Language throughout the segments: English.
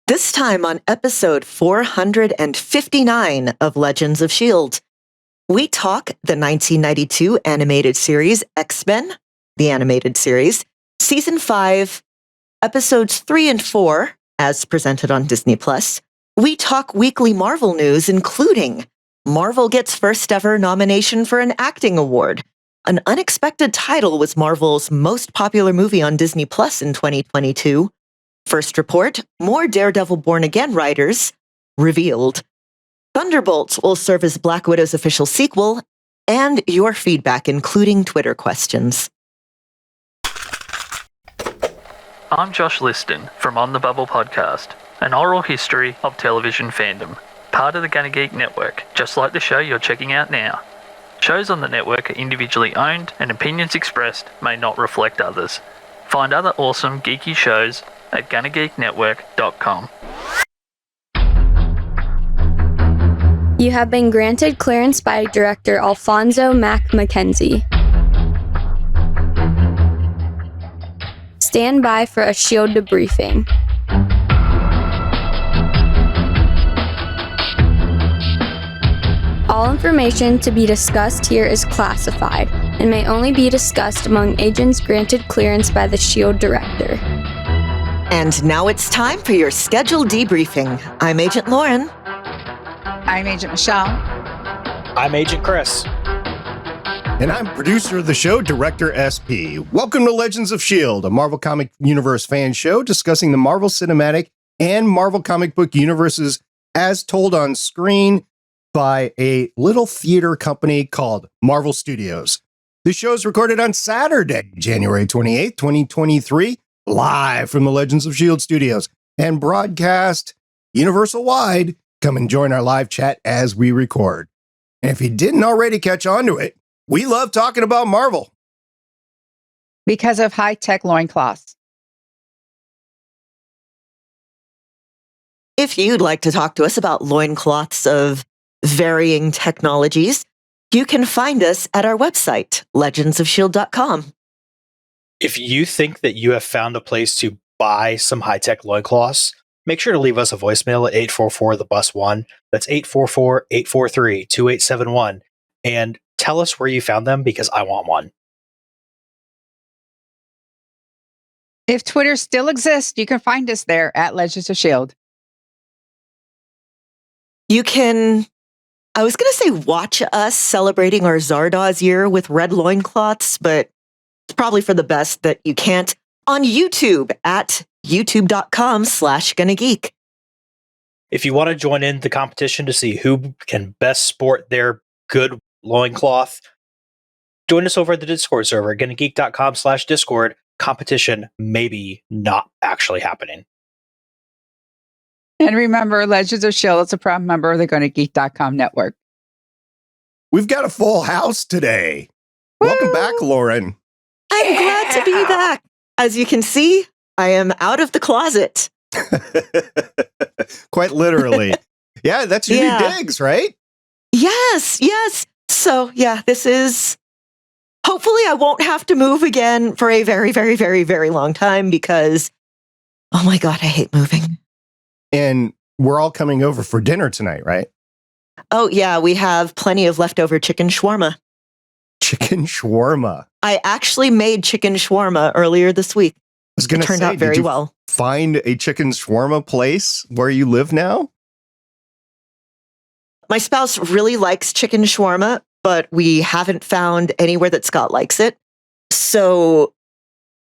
This time on episode 459 of Legends of S.H.I.E.L.D., we talk the 1992 animated series X-Men, the animated series, Season 5, Episodes 3 and 4, as presented on Disney+. We talk weekly Marvel news, including Marvel gets first-ever nomination for an acting award. An unexpected title was Marvel's most popular movie on Disney+ in 2022. First report, more Daredevil Born Again writers revealed. Thunderbolts will serve as Black Widow's official sequel, and your feedback, including Twitter questions. I'm Josh Liston from On the Bubble podcast, an oral history of television fandom, part of the Gonna Geek network, just like the show you're checking out now. Shows on the network are individually owned, and opinions expressed may not reflect others. Find other awesome geeky shows at GonnaGeekNetwork.com. You have been granted clearance by director Alfonso Mack Mackenzie. Stand by for a S.H.I.E.L.D. debriefing. All information to be discussed here is classified and may only be discussed among agents granted clearance by the S.H.I.E.L.D. director. And now it's time for your scheduled debriefing. I'm Agent Lauren. I'm Agent Michelle. I'm Agent Chris. And I'm producer of the show, Director SP. Welcome to Legends of S.H.I.E.L.D., a Marvel Comic Universe fan show discussing the Marvel Cinematic and Marvel comic book universes as told on screen by a little theater company called Marvel Studios. The show is recorded on Saturday, January 28th, 2023, live from the Legends of S.H.I.E.L.D. studios and broadcast universal-wide. Come and join our live chat as we record. And if you didn't already catch on to it, we love talking about Marvel. Because of high-tech loincloths. If you'd like to talk to us about loincloths of varying technologies, you can find us at our website, legendsofshield.com. If you think that you have found a place to buy some high-tech loincloths, make sure to leave us a voicemail at 844-THE-BUS-1. That's 844-843-2871. And tell us where you found them, because I want one. If Twitter still exists, you can find us there at Legends of S.H.I.E.L.D. You can, I was going to say watch us celebrating our Zardoz year with red loincloths, but it's probably for the best that you can't, on YouTube at youtube.com/GonnaGeek. If you want to join in the competition to see who can best sport their good loincloth, join us over at the Discord server, GonnaGeek.com/Discord. Competition maybe not actually happening. And remember, Legends of S.H.I.E.L.D. is a proud member of the GonnaGeek.com network. We've got a full house today. Woo! Welcome back, Lauren. I'm glad to be back. As you can see, I am out of the closet. Quite literally. Yeah, that's your new digs, right? Yes. So, yeah, this is... Hopefully I won't have to move again for a very, very, very, very long time because, oh my God, I hate moving. And we're all coming over for dinner tonight, right? Oh, yeah, we have plenty of leftover chicken shawarma. Chicken shawarma. I actually made chicken shawarma earlier this week. I was going to say, turned out very well. Find a chicken shawarma place where you live now? My spouse really likes chicken shawarma, but we haven't found anywhere that Scott likes it. So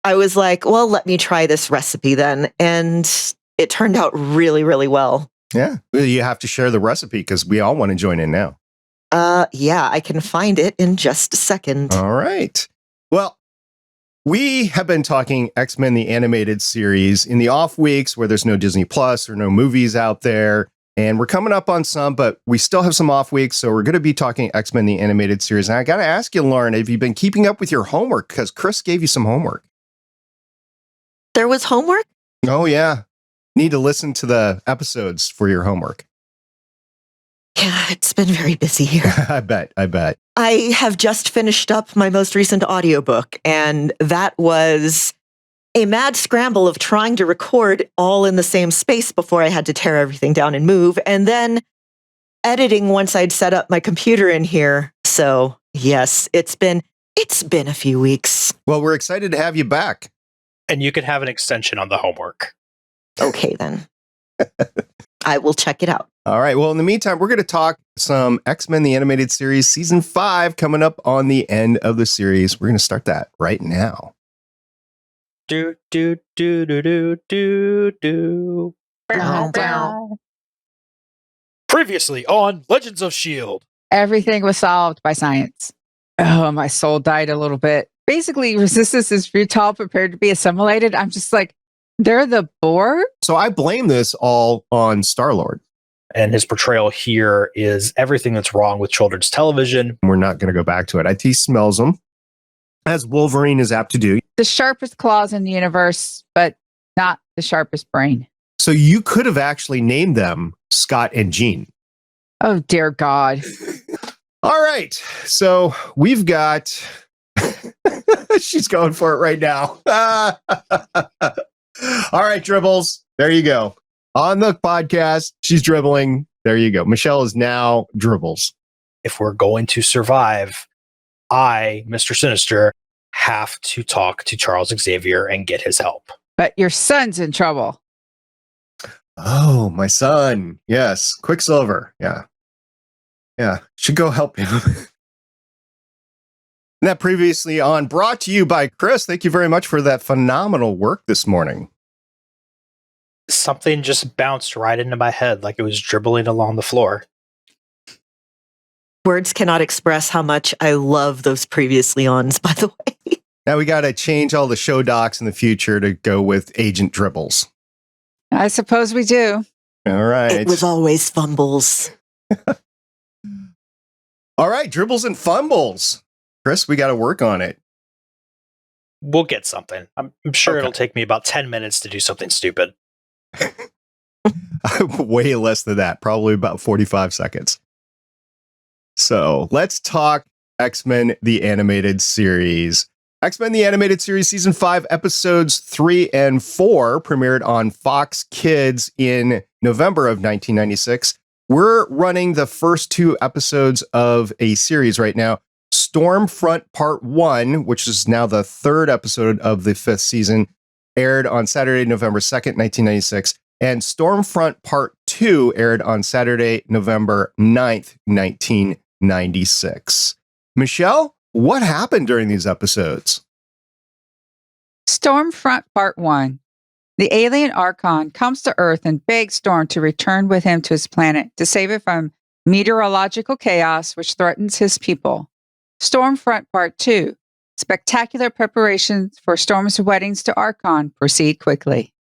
I was like, well, let me try this recipe then. And it turned out really, really well. Yeah. Well, you have to share the recipe because we all want to join in now. Yeah, I can find it in just a second. All right. Well, we have been talking X-Men, the animated series, in the off weeks where there's no Disney Plus or no movies out there. And we're coming up on some, but we still have some off weeks. So we're going to be talking X-Men, the animated series. And I got to ask you, Lauren, have you been keeping up with your homework? Because Chris gave you some homework. There was homework? Oh, yeah. Need to listen to the episodes for your homework. Yeah, it's been very busy here. I bet. I have just finished up my most recent audiobook, and that was a mad scramble of trying to record all in the same space before I had to tear everything down and move, and then editing once I'd set up my computer in here. So yes, it's been a few weeks. Well, we're excited to have you back. And you can have an extension on the homework. Okay, then. I will check it out. All right. Well, in the meantime, we're going to talk some X-Men, the animated series, season 5, coming up on the end of the series. We're going to start that right now. Do, do, do, do, do, do, do. Previously on Legends of S.H.I.E.L.D. Everything was solved by science. Oh, my soul died a little bit. Basically, resistance is futile, prepared to be assimilated. I'm just like, they're the Borg? So I blame this all on Star-Lord. And his portrayal here is everything that's wrong with children's television. We're not going to go back to it. IT smells them, as Wolverine is apt to do. The sharpest claws in the universe, but not the sharpest brain. So you could have actually named them Scott and Jean. Oh, dear God. All right. So we've got... She's going for it right now. All right, Dribbles. There you go. On the podcast, she's dribbling. There you go. Michelle is now Dribbles. If we're going to survive, I, Mr. Sinister, have to talk to Charles Xavier and get his help. But your son's in trouble. Oh, my son. Yes. Quicksilver. Yeah. Yeah. Should go help him. And that previously on, brought to you by Chris. Thank you very much for that phenomenal work this morning. Something just bounced right into my head like it was dribbling along the floor. Words cannot express how much I love those previously ons, by the way. Now we got to change all the show docs in the future to go with Agent Dribbles. I suppose we do. All right. It was always Fumbles. All right, Dribbles and Fumbles. Chris, we got to work on it. We'll get something. I'm sure Okay. it'll take me about 10 minutes to do something stupid. Way less than that, probably about 45 seconds. So let's talk X-Men, the animated series. X-Men, the animated series, season 5, episodes 3 and 4 premiered on Fox Kids in November of 1996. We're running the first 2 episodes of a series right now. Stormfront Part 1, which is now the 3rd episode of the 5th season, aired on Saturday, November 2nd, 1996. And Stormfront Part 2 aired on Saturday, November 9th, 1996. Michelle, what happened during these episodes? Stormfront Part 1. The alien Archon comes to Earth and begs Storm to return with him to his planet to save it from meteorological chaos which threatens his people. Stormfront Part 2. Spectacular preparations for Storm's weddings to Archon proceed quickly.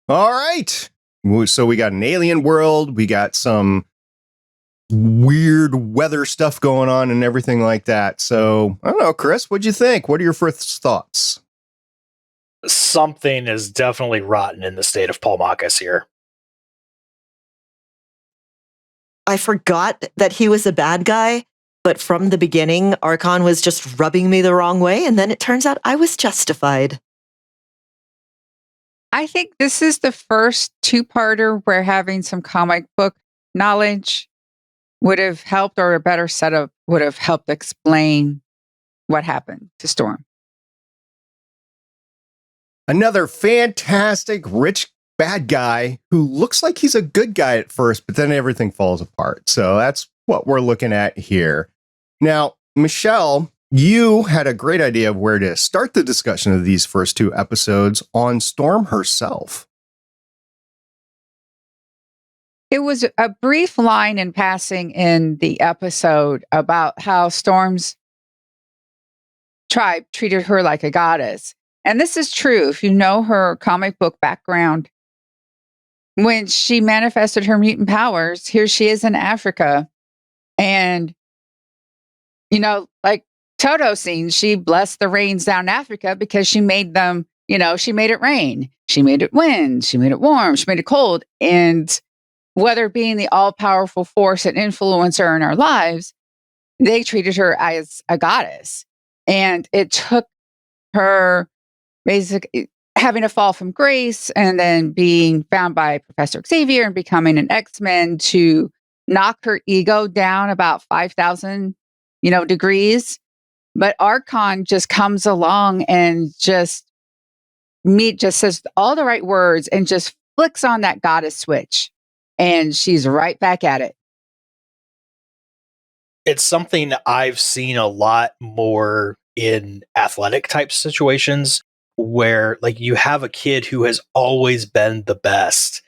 All right. So we got an alien world. We got some weird weather stuff going on and everything like that. So I don't know, Chris, what'd you think? What are your first thoughts? Something is definitely rotten in the state of Paul Marcus here. I forgot that he was a bad guy, but from the beginning, Archon was just rubbing me the wrong way, and then it turns out I was justified. I think this is the first 2-parter where having some comic book knowledge would have helped, or a better setup would have helped explain what happened to Storm. Another fantastic rich bad guy who looks like he's a good guy at first, but then everything falls apart. So that's what we're looking at here. Now, Michelle, you had a great idea of where to start the discussion of these first 2 episodes on Storm herself. It was a brief line in passing in the episode about how Storm's tribe treated her like a goddess. And this is true if you know her comic book background. When she manifested her mutant powers, here she is in Africa. And, you know, like Toto scene, she blessed the rains down in Africa because she made them, you know, she made it rain. She made it wind. She made it warm. She made it cold. And whether being the all-powerful force and influencer in our lives, they treated her as a goddess. And it took her basically having a fall from grace and then being found by Professor Xavier and becoming an X-Men to knock her ego down about 5,000, degrees. But Archon just comes along and just says all the right words and just flicks on that goddess switch. And she's right back at it. It's something I've seen a lot more in athletic type situations where like you have a kid who has always been the best.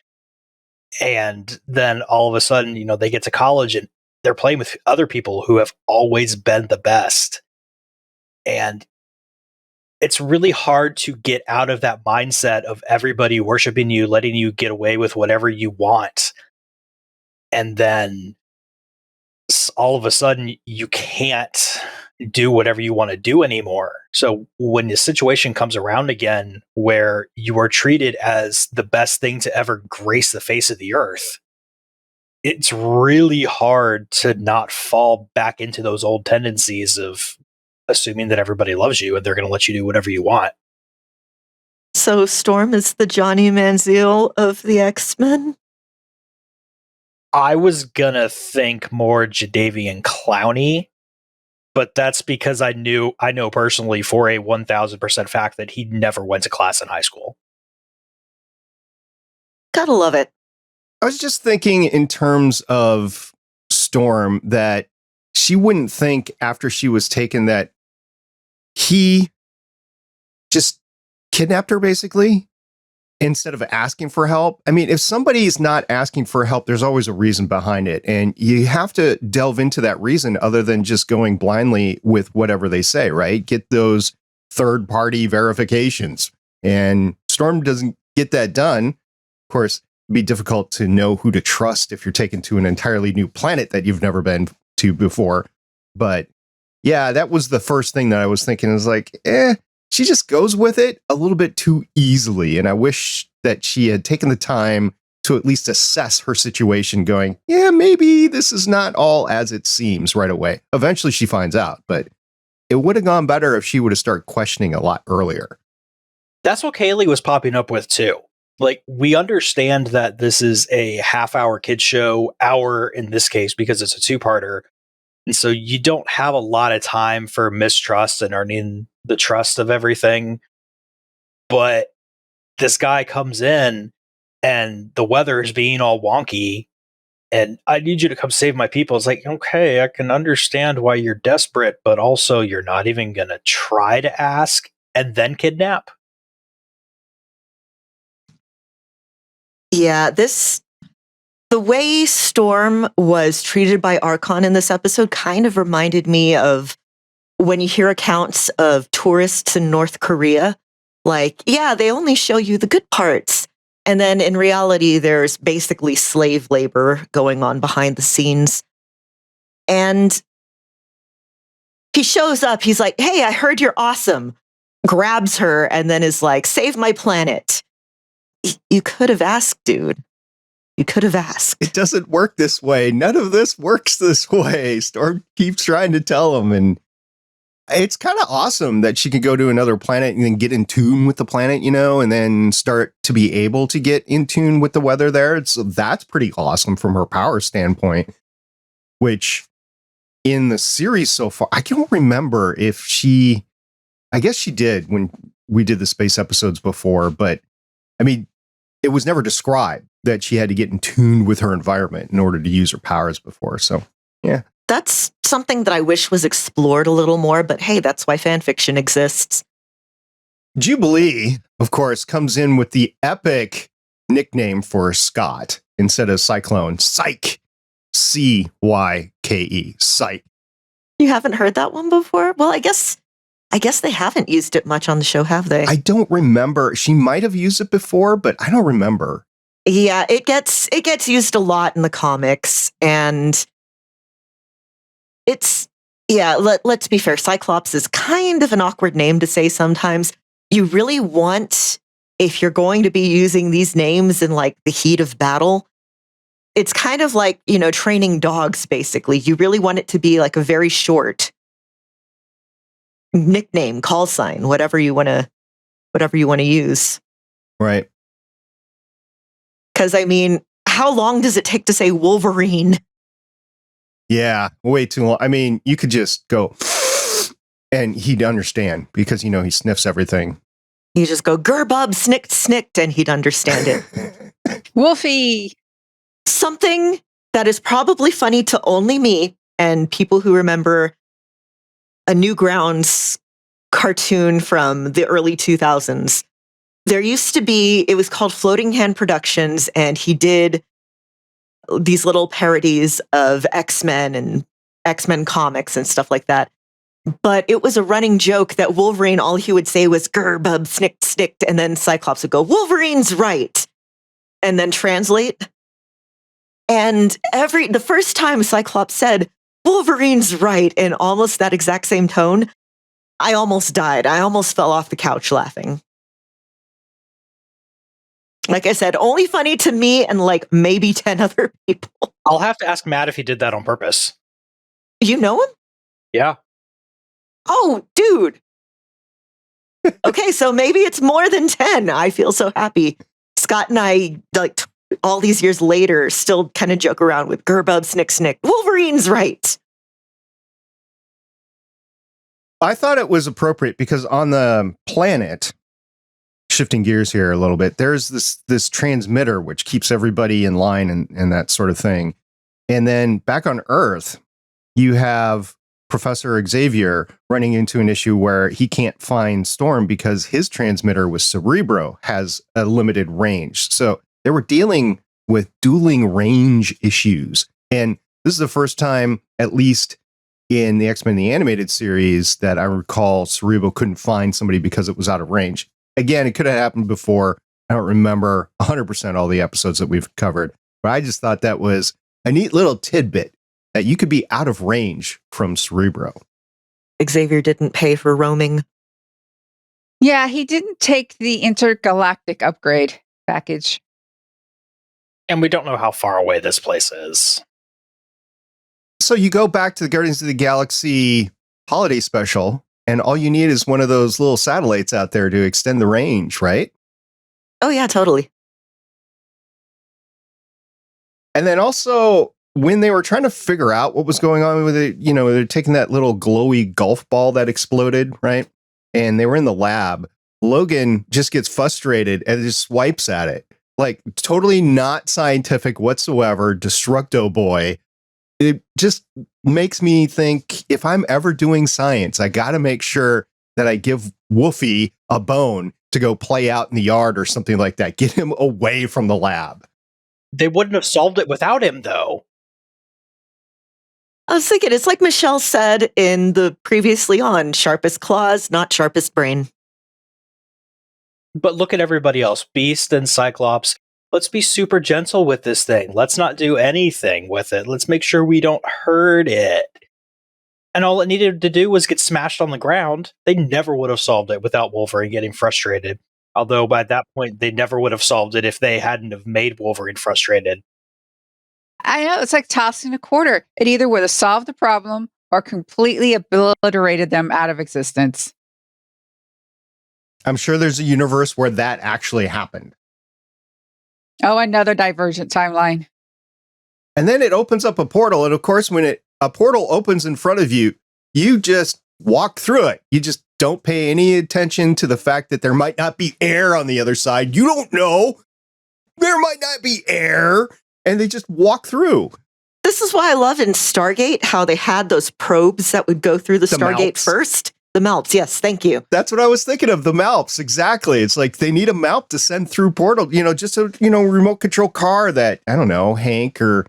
And then all of a sudden, they get to college and they're playing with other people who have always been the best. And it's really hard to get out of that mindset of everybody worshiping you, letting you get away with whatever you want. And then all of a sudden you can't do whatever you want to do anymore. So when the situation comes around again where you are treated as the best thing to ever grace the face of the earth, it's really hard to not fall back into those old tendencies of assuming that everybody loves you and they're going to let you do whatever you want. So Storm is the Johnny Manziel of the X-Men? I was going to think more Jadeveon Clowney, but that's because I know personally for a 1,000% fact that he never went to class in high school. Gotta love it. I was just thinking in terms of Storm that she wouldn't think after she was taken that he just kidnapped her basically instead of asking for help. I mean, if somebody's not asking for help, there's always a reason behind it. And you have to delve into that reason other than just going blindly with whatever they say, right? Get those third-party verifications. And Storm doesn't get that done. Of course, it'd be difficult to know who to trust if you're taken to an entirely new planet that you've never been to before. But yeah, that was the first thing that I was thinking is like, she just goes with it a little bit too easily. And I wish that she had taken the time to at least assess her situation going, yeah, maybe this is not all as it seems right away. Eventually she finds out, but it would have gone better if she would have started questioning a lot earlier. That's what Kaylee was popping up with too. Like, we understand that this is a half-hour kids show, hour in this case, because it's a two-parter. And so you don't have a lot of time for mistrust and earning the trust of everything. But this guy comes in and the weather is being all wonky and I need you to come save my people. It's like, okay, I can understand why you're desperate, but also you're not even going to try to ask and then kidnap. Yeah, the way Storm was treated by Archon in this episode kind of reminded me of when you hear accounts of tourists in North Korea. Like, yeah, they only show you the good parts. And then in reality, there's basically slave labor going on behind the scenes. And he shows up, he's like, hey, I heard you're awesome. Grabs her and then is like, save my planet. You could have asked, dude. You could have asked. It doesn't work this way. None of this works this way. Storm keeps trying to tell him. And it's kind of awesome that she can go to another planet and then get in tune with the planet, and then start to be able to get in tune with the weather there. So that's pretty awesome from her power standpoint, which in the series so far, I don't remember if I guess she did when we did the space episodes before, but I mean, it was never described that she had to get in tune with her environment in order to use her powers before. So, yeah. That's something that I wish was explored a little more, but hey, that's why fan fiction exists. Jubilee, of course, comes in with the epic nickname for Scott instead of Cyclone. Cyke. C-Y-K-E. Cyke. You haven't heard that one before? Well, I guess they haven't used it much on the show, have they? I don't remember. She might have used it before, but I don't remember. Yeah, it gets used a lot in the comics, and let's be fair. Cyclops is kind of an awkward name to say sometimes. You really want, if you're going to be using these names in like the heat of battle, it's kind of like, training dogs, basically. You really want it to be like a very short nickname, call sign, whatever you want to use. Right. Because, how long does it take to say Wolverine? Yeah, way too long. I mean, you could just go and he'd understand because, he sniffs everything. You just go, Gerbub, snicked, snicked, and he'd understand it. Wolfie. Something that is probably funny to only me and people who remember a Newgrounds cartoon from the early 2000s. There used to be, it was called Floating Hand Productions, and he did these little parodies of X-Men and X-Men comics and stuff like that. But it was a running joke that Wolverine, all he would say was, "Grr, bub, snicked, sticked," and then Cyclops would go, "Wolverine's right," and then translate. And the first time Cyclops said, "Wolverine's right," in almost that exact same tone, I almost died. I almost fell off the couch laughing. Like I said, only funny to me and like maybe 10 other people. I'll have to ask Matt if he did that on purpose. You know him? Yeah. Oh, dude. Okay, so maybe it's more than 10. I feel so happy. Scott and I, like all these years later, still kind of joke around with Gerbub, snick, snick. Wolverine's right. I thought it was appropriate because on the planet, shifting gears here a little bit, there's this transmitter which keeps everybody in line and that sort of thing. And then back on Earth, you have Professor Xavier running into an issue where he can't find Storm because his transmitter with Cerebro has a limited range. So they were dealing with dueling range issues. And this is the first time, at least in the X-Men the Animated Series, that I recall Cerebro couldn't find somebody because it was out of range. Again, it could have happened before. I don't remember 100% all the episodes that we've covered, but I just thought that was a neat little tidbit that you could be out of range from Cerebro. Xavier didn't pay for roaming. Yeah, he didn't take the intergalactic upgrade package. And we don't know how far away this place is. So you go back to the Guardians of the Galaxy holiday special, and all you need is one of those little satellites out there to extend the range, right? Oh, yeah, totally. And then also, when they were trying to figure out what was going on with it, they're taking that little glowy golf ball that exploded, right? And they were in the lab. Logan just gets frustrated and just swipes at it. Like, totally not scientific whatsoever, Destructo Boy. It just makes me think, if I'm ever doing science, I got to make sure that I give Wolfie a bone to go play out in the yard or something like that. Get him away from the lab. They wouldn't have solved it without him, though. I was thinking, it's like Michelle said in the previously on, sharpest claws, not sharpest brain. But look at everybody else. Beast and Cyclops. Let's be super gentle with this thing. Let's not do anything with it. Let's make sure we don't hurt it. And all it needed to do was get smashed on the ground. They never would have solved it without Wolverine getting frustrated. Although by that point, they never would have solved it if they hadn't have made Wolverine frustrated. I know, it's like tossing a quarter. It either would have solved the problem or completely obliterated them out of existence. I'm sure there's a universe where that actually happened. Oh, another divergent timeline. And then it opens up a portal. And of course, when a portal opens in front of you, you just walk through it. You just don't pay any attention to the fact that there might not be air on the other side. You don't know. There might not be air. And they just walk through. This is why I love in Stargate how they had those probes that would go through the Stargate Malps. first. The Malps, yes, thank you. That's what I was thinking of, the Malps, exactly. It's like they need a Malp to send through portal, just a, remote control car that, I don't know, Hank or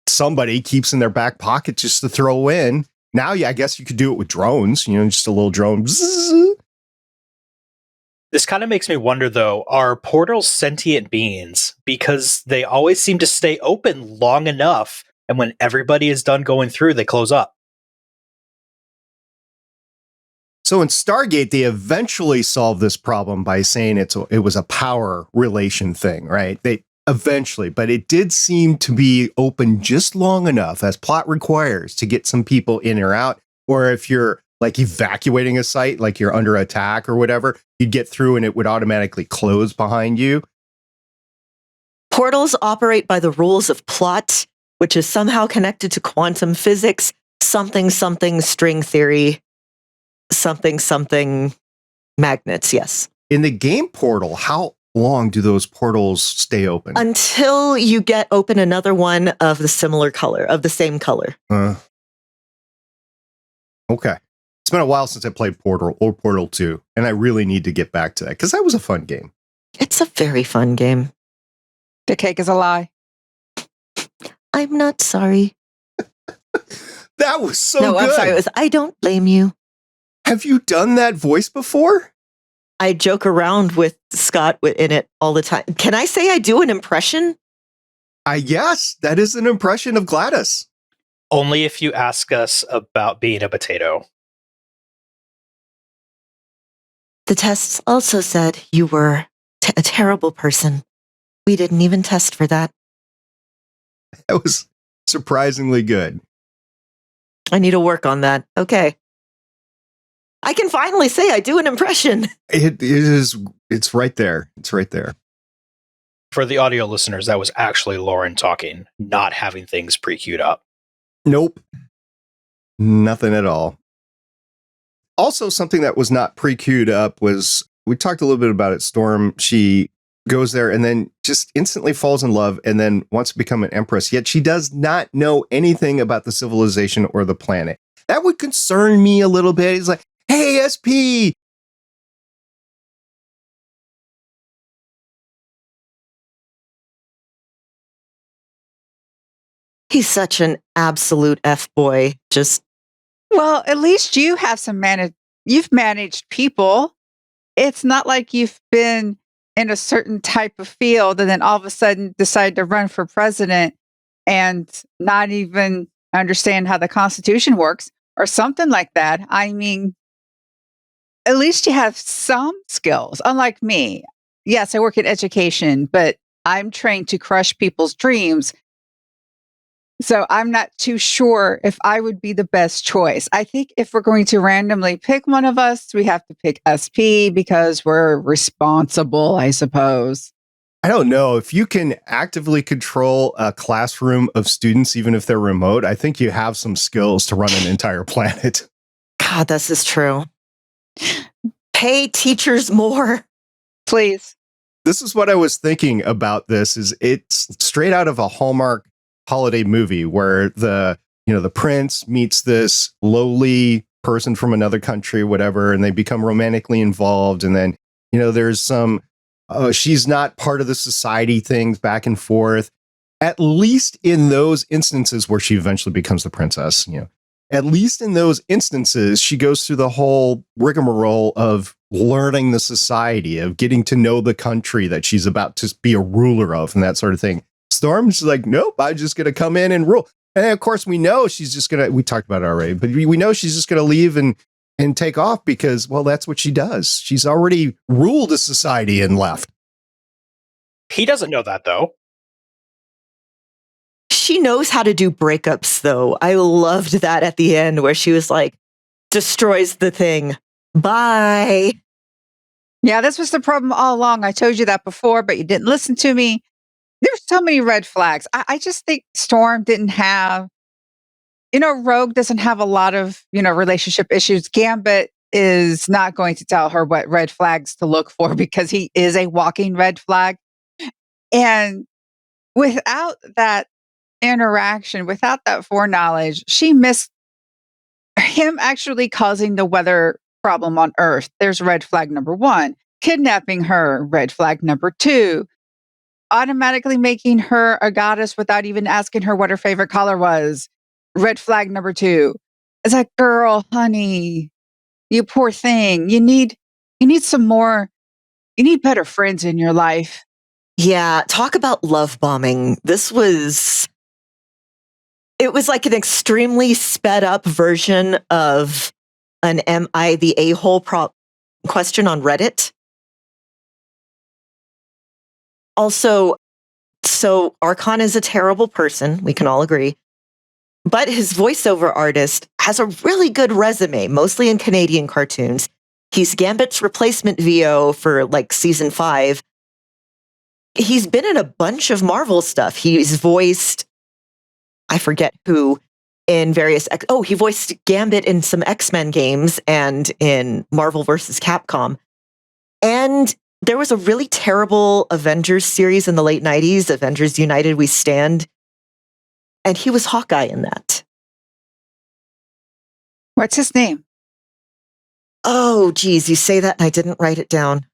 somebody keeps in their back pocket just to throw in. Now, yeah, I guess you could do it with drones, just a little drone. Bzzz. This kind of makes me wonder, though, are portals sentient beings? Because they always seem to stay open long enough, and when everybody is done going through, they close up. So in Stargate, they eventually solved this problem by saying it was a power relation thing, right? They eventually, but it did seem to be open just long enough as plot requires to get some people in or out. Or if you're like evacuating a site, like you're under attack or whatever, you'd get through and it would automatically close behind you. Portals operate by the rules of plot, which is somehow connected to quantum physics, something string theory, something magnets, yes. In the game Portal, how long do those portals stay open? Until you get open another one of the similar color, of the same color. Okay. It's been a while since I played Portal or Portal 2, and I really need to get back to that because that was a fun game. It's a very fun game. The cake is a lie. I'm not sorry. That was so no, good. I'm sorry. I don't blame you. Have you done that voice before? I joke around with Scott in it all the time. Can I say I do an impression? Yes, that is an impression of Gladys. Only if you ask us about being a potato. The tests also said you were a terrible person. We didn't even test for that. That was surprisingly good. I need to work on that. Okay. I can finally say I do an impression. It's right there. It's right there. For the audio listeners, that was actually Lauren talking, not having things pre-queued up. Nope. Nothing at all. Also, something that was not pre-queued up was, we talked a little bit about it, Storm. She goes there and then just instantly falls in love and then wants to become an empress, yet she does not know anything about the civilization or the planet. That would concern me a little bit. He's like, hey, SP! He's such an absolute F-boy. Well, at least you have you've managed people. It's not like you've been in a certain type of field and then all of a sudden decide to run for president and not even understand how the Constitution works or something like that. I mean, at least you have some skills, unlike me. Yes, I work in education, but I'm trained to crush people's dreams. So I'm not too sure if I would be the best choice. I think if we're going to randomly pick one of us, we have to pick SP because we're responsible, I suppose. I don't know. If you can actively control a classroom of students, even if they're remote, I think you have some skills to run an entire planet. God, this is true. Pay teachers more. Please. This is what I was thinking about this, is it's straight out of a Hallmark holiday movie where the prince meets this lowly person from another country, whatever, and they become romantically involved. And then, there's some, she's not part of the society things back and forth. At least in those instances where she eventually becomes the princess, at least in those instances, she goes through the whole rigmarole of learning the society, of getting to know the country that she's about to be a ruler of and that sort of thing. Storm's like, nope, I'm just going to come in and rule. And of course, we know she's just going to, we talked about it already, but we know she's just going to leave and take off because, well, that's what she does. She's already ruled a society and left. He doesn't know that, though. She knows how to do breakups, though. I loved that at the end where she was like, destroys the thing. Bye. Yeah, this was the problem all along. I told you that before, but you didn't listen to me. There's so many red flags. I just think Storm didn't have, Rogue doesn't have a lot of, relationship issues. Gambit is not going to tell her what red flags to look for because he is a walking red flag. And without that interaction, without that foreknowledge, she missed him actually causing the weather problem on Earth. There's red flag number 1. Kidnapping her, red flag number 2. Automatically making her a goddess without even asking her what her favorite color was. Red flag number 2. It's like, girl, honey, you poor thing. You need some more, you need better friends in your life. Yeah, talk about love bombing. It was like an extremely sped up version of an "Am I the a-hole" question on Reddit. Also, So Archon is a terrible person. We can all agree. But his voiceover artist has a really good resume, mostly in Canadian cartoons. He's Gambit's replacement VO for like season 5. He's been in a bunch of Marvel stuff. He's voiced, I forget who, in various... he voiced Gambit in some X-Men games and in Marvel vs. Capcom. And there was a really terrible Avengers series in the late 90s, Avengers United We Stand, and he was Hawkeye in that. What's his name? Oh, geez, you say that and I didn't write it down.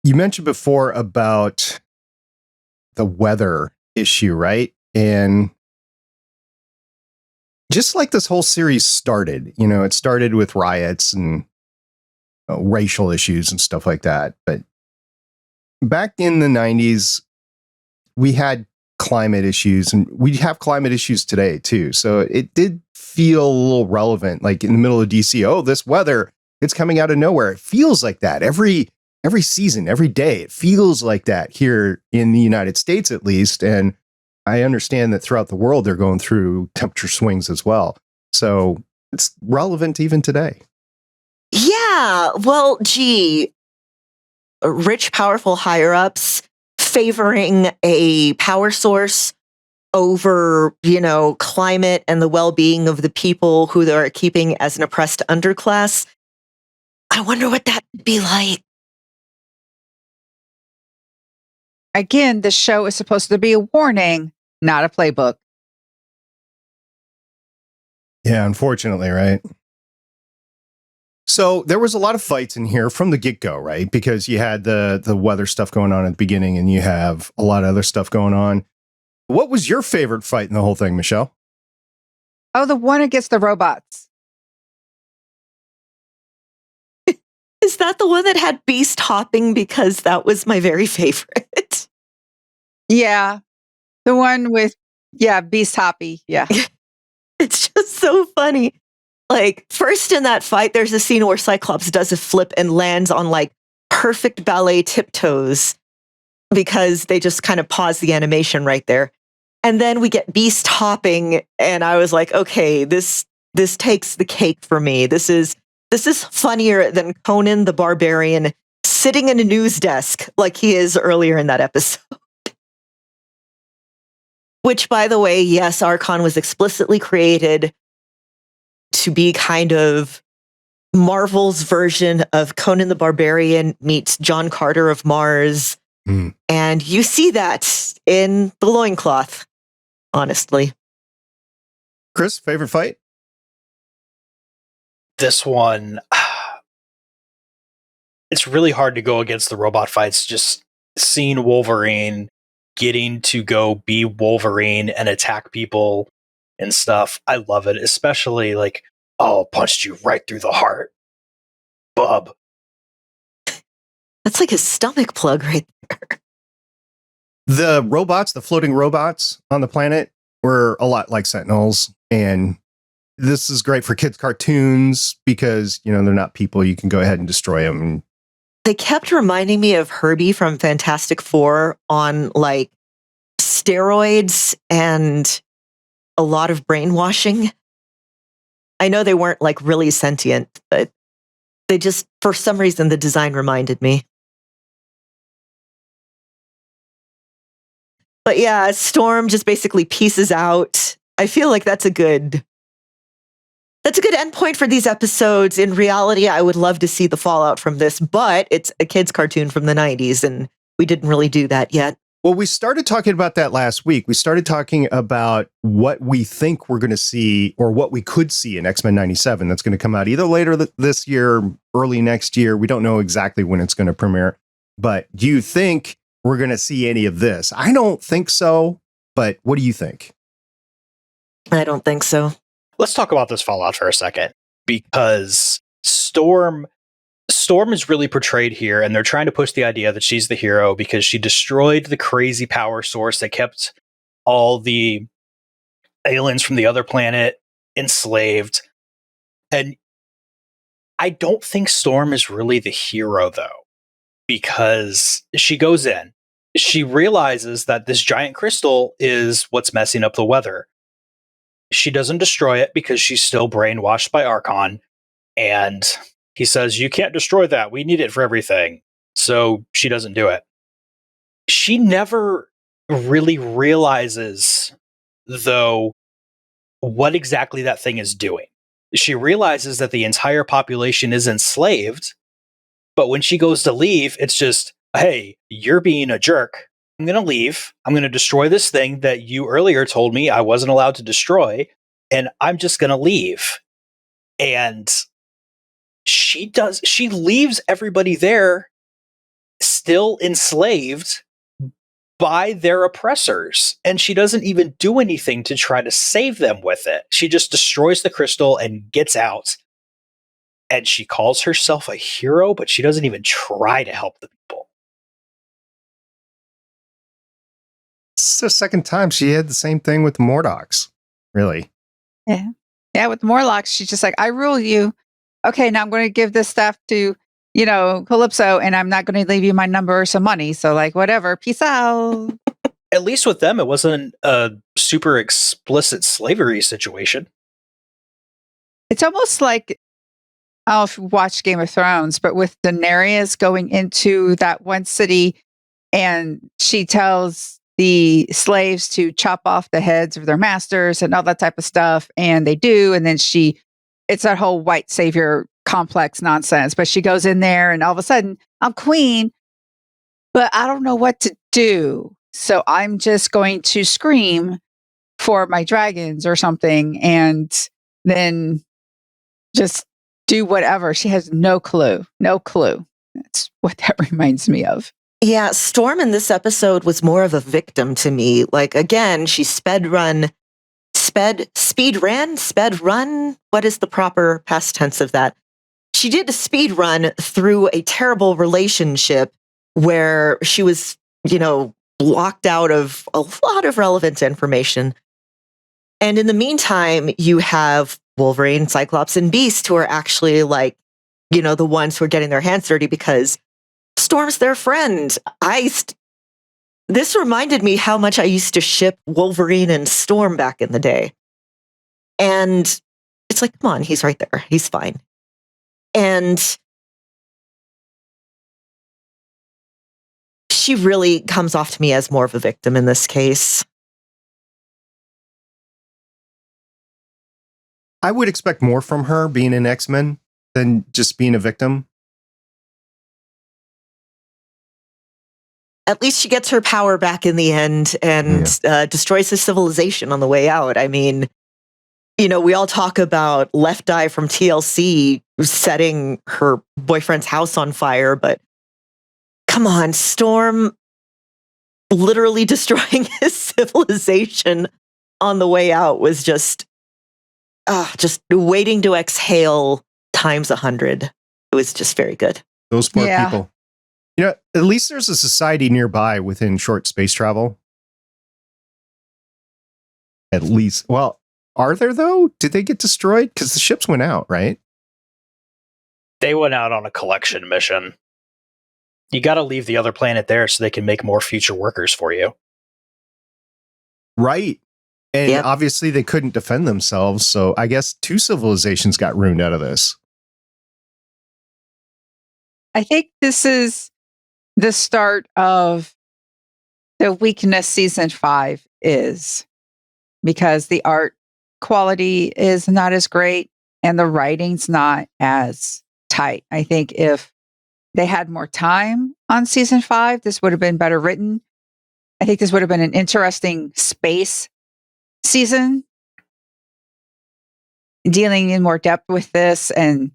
You mentioned before about the weather issue, right? And just like this whole series started, it started with riots and racial issues and stuff like that. But back in the 90s, we had climate issues, and we have climate issues today too. So it did feel a little relevant, like in the middle of DC. Oh, this weather, it's coming out of nowhere. It feels like that every season, every day. It feels like that here in the United States, at least. And I understand that throughout the world, they're going through temperature swings as well. So it's relevant even today. Yeah, well, gee, rich, powerful higher-ups favoring a power source over, climate and the well-being of the people who they're keeping as an oppressed underclass. I wonder what that would be like. Again, the show is supposed to be a warning, not a playbook. Yeah, unfortunately, right? So there was a lot of fights in here from the get-go, right? Because you had the weather stuff going on at the beginning, and you have a lot of other stuff going on. What was your favorite fight in the whole thing, Michelle? Oh, the one against the robots. Is that the one that had beast hopping? Because that was my very favorite. Yeah. The one with, Beast Hoppy. Yeah. It's just so funny. Like, first in that fight, there's a scene where Cyclops does a flip and lands on like perfect ballet tiptoes because they just kind of pause the animation right there. And then we get beast hopping, and I was like, okay, this takes the cake for me. This is funnier than Conan the Barbarian sitting in a news desk like he is earlier in that episode. Which, by the way, yes, Archon was explicitly created to be kind of Marvel's version of Conan the Barbarian meets John Carter of Mars. Mm. And you see that in the Loincloth, honestly. Chris, favorite fight? This one, it's really hard to go against the robot fights. Just seeing Wolverine getting to go be Wolverine and attack people and stuff. I love it, especially like, punched you right through the heart. Bub. That's like his stomach plug right there. The robots, the floating robots on the planet, were a lot like Sentinels. And this is great for kids' cartoons because, they're not people. You can go ahead and destroy them. They kept reminding me of Herbie from Fantastic Four on like steroids and a lot of brainwashing. I know they weren't like really sentient, but they just, for some reason, the design reminded me. But yeah, Storm just basically pieces out. I feel like that's a good endpoint for these episodes. In reality, I would love to see the fallout from this, but it's a kid's cartoon from the 90s, and we didn't really do that yet. Well, we started talking about that last week. We started talking about what we think we're going to see or what we could see in X-Men 97. That's going to come out either later this year, early next year. We don't know exactly when it's going to premiere. But do you think we're going to see any of this? I don't think so. But what do you think? I don't think so. Let's talk about this fallout for a second, because Storm is really portrayed here, and they're trying to push the idea that she's the hero because she destroyed the crazy power source that kept all the aliens from the other planet enslaved. And I don't think Storm is really the hero, though. because she goes in. She realizes that this giant crystal is what's messing up the weather. She doesn't destroy it because she's still brainwashed by Archon. And he says, you can't destroy that. We need it for everything. So she doesn't do it. She never really realizes, though, what exactly that thing is doing. She realizes that the entire population is enslaved, but when she goes to leave, it's just, hey, you're being a jerk. I'm going to leave. I'm going to destroy this thing that you earlier told me I wasn't allowed to destroy, and I'm just going to leave. And she leaves everybody there still enslaved by their oppressors, and she doesn't even do anything to try to save them with it. She just destroys the crystal and gets out. And she calls herself a hero, but she doesn't even try to help the people. It's the second time she had the same thing with the Morlocks. Really? Yeah. Yeah, with the Morlocks, she's just like, I rule you. Okay, now I'm going to give this stuff to, Calypso, and I'm not going to leave you my number or some money. So, like, whatever. Peace out. At least with them, it wasn't a super explicit slavery situation. It's almost like, I don't know if you watched Game of Thrones, but with Daenerys going into that one city and she tells the slaves to chop off the heads of their masters and all that type of stuff. And they do. And then it's that whole white savior complex nonsense. But she goes in there and all of a sudden, I'm queen, but I don't know what to do. So I'm just going to scream for my dragons or something. And then just do whatever. She has no clue. That's what that reminds me of. Yeah, Storm in this episode was more of a victim to me. Like, again, she speed run. What is the proper past tense of that? She did a speed run through a terrible relationship where she was, blocked out of a lot of relevant information. And in the meantime, you have Wolverine, Cyclops, and Beast, who are actually the ones who are getting their hands dirty because Storm's their friend. This reminded me how much I used to ship Wolverine and Storm back in the day. And it's like, come on, he's right there. He's fine. And she really comes off to me as more of a victim in this case. I would expect more from her being an X-Men than just being a victim. At least she gets her power back in the end and destroys the civilization on the way out. I mean, we all talk about Left Eye from TLC setting her boyfriend's house on fire, but come on, Storm literally destroying his civilization on the way out was just waiting to exhale times 100. It was just very good. Those poor people. At least there's a society nearby within short space travel. At least. Well, are there, though? Did they get destroyed? Because the ships went out, right? They went out on a collection mission. You got to leave the other planet there so they can make more future workers for you. Right. And obviously they couldn't defend themselves. So I guess 2 civilizations got ruined out of this. I think this is the start of the weakness season 5 is, because the art quality is not as great and the writing's not as tight. I think if they had more time on season 5, this would have been better written. I think this would have been an interesting space season, dealing in more depth with this and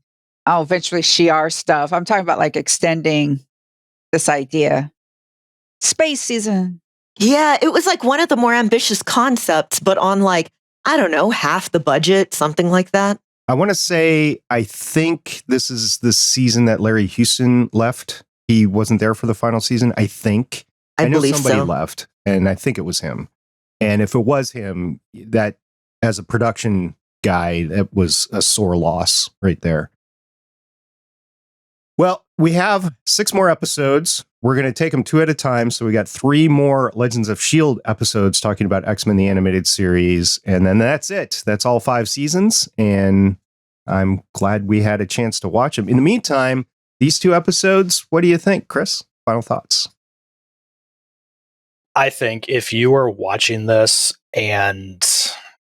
eventually Shi'ar stuff. I'm talking about extending this idea. Space season. Yeah, it was one of the more ambitious concepts, but on I don't know, half the budget, something like that. I want to say, I think this is the season that Larry Houston left. He wasn't there for the final season, I think. I know believe somebody so. left, and I think it was him. And if it was him, that as a production guy, that was a sore loss right there. Well, we have 6 more episodes. We're going to take them 2 at a time. So we got 3 more Legends of S.H.I.E.L.D. episodes talking about X-Men, the animated series. And then that's it. That's all 5 seasons. And I'm glad we had a chance to watch them. In the meantime, these 2 episodes, what do you think, Chris? Final thoughts? I think if you are watching this and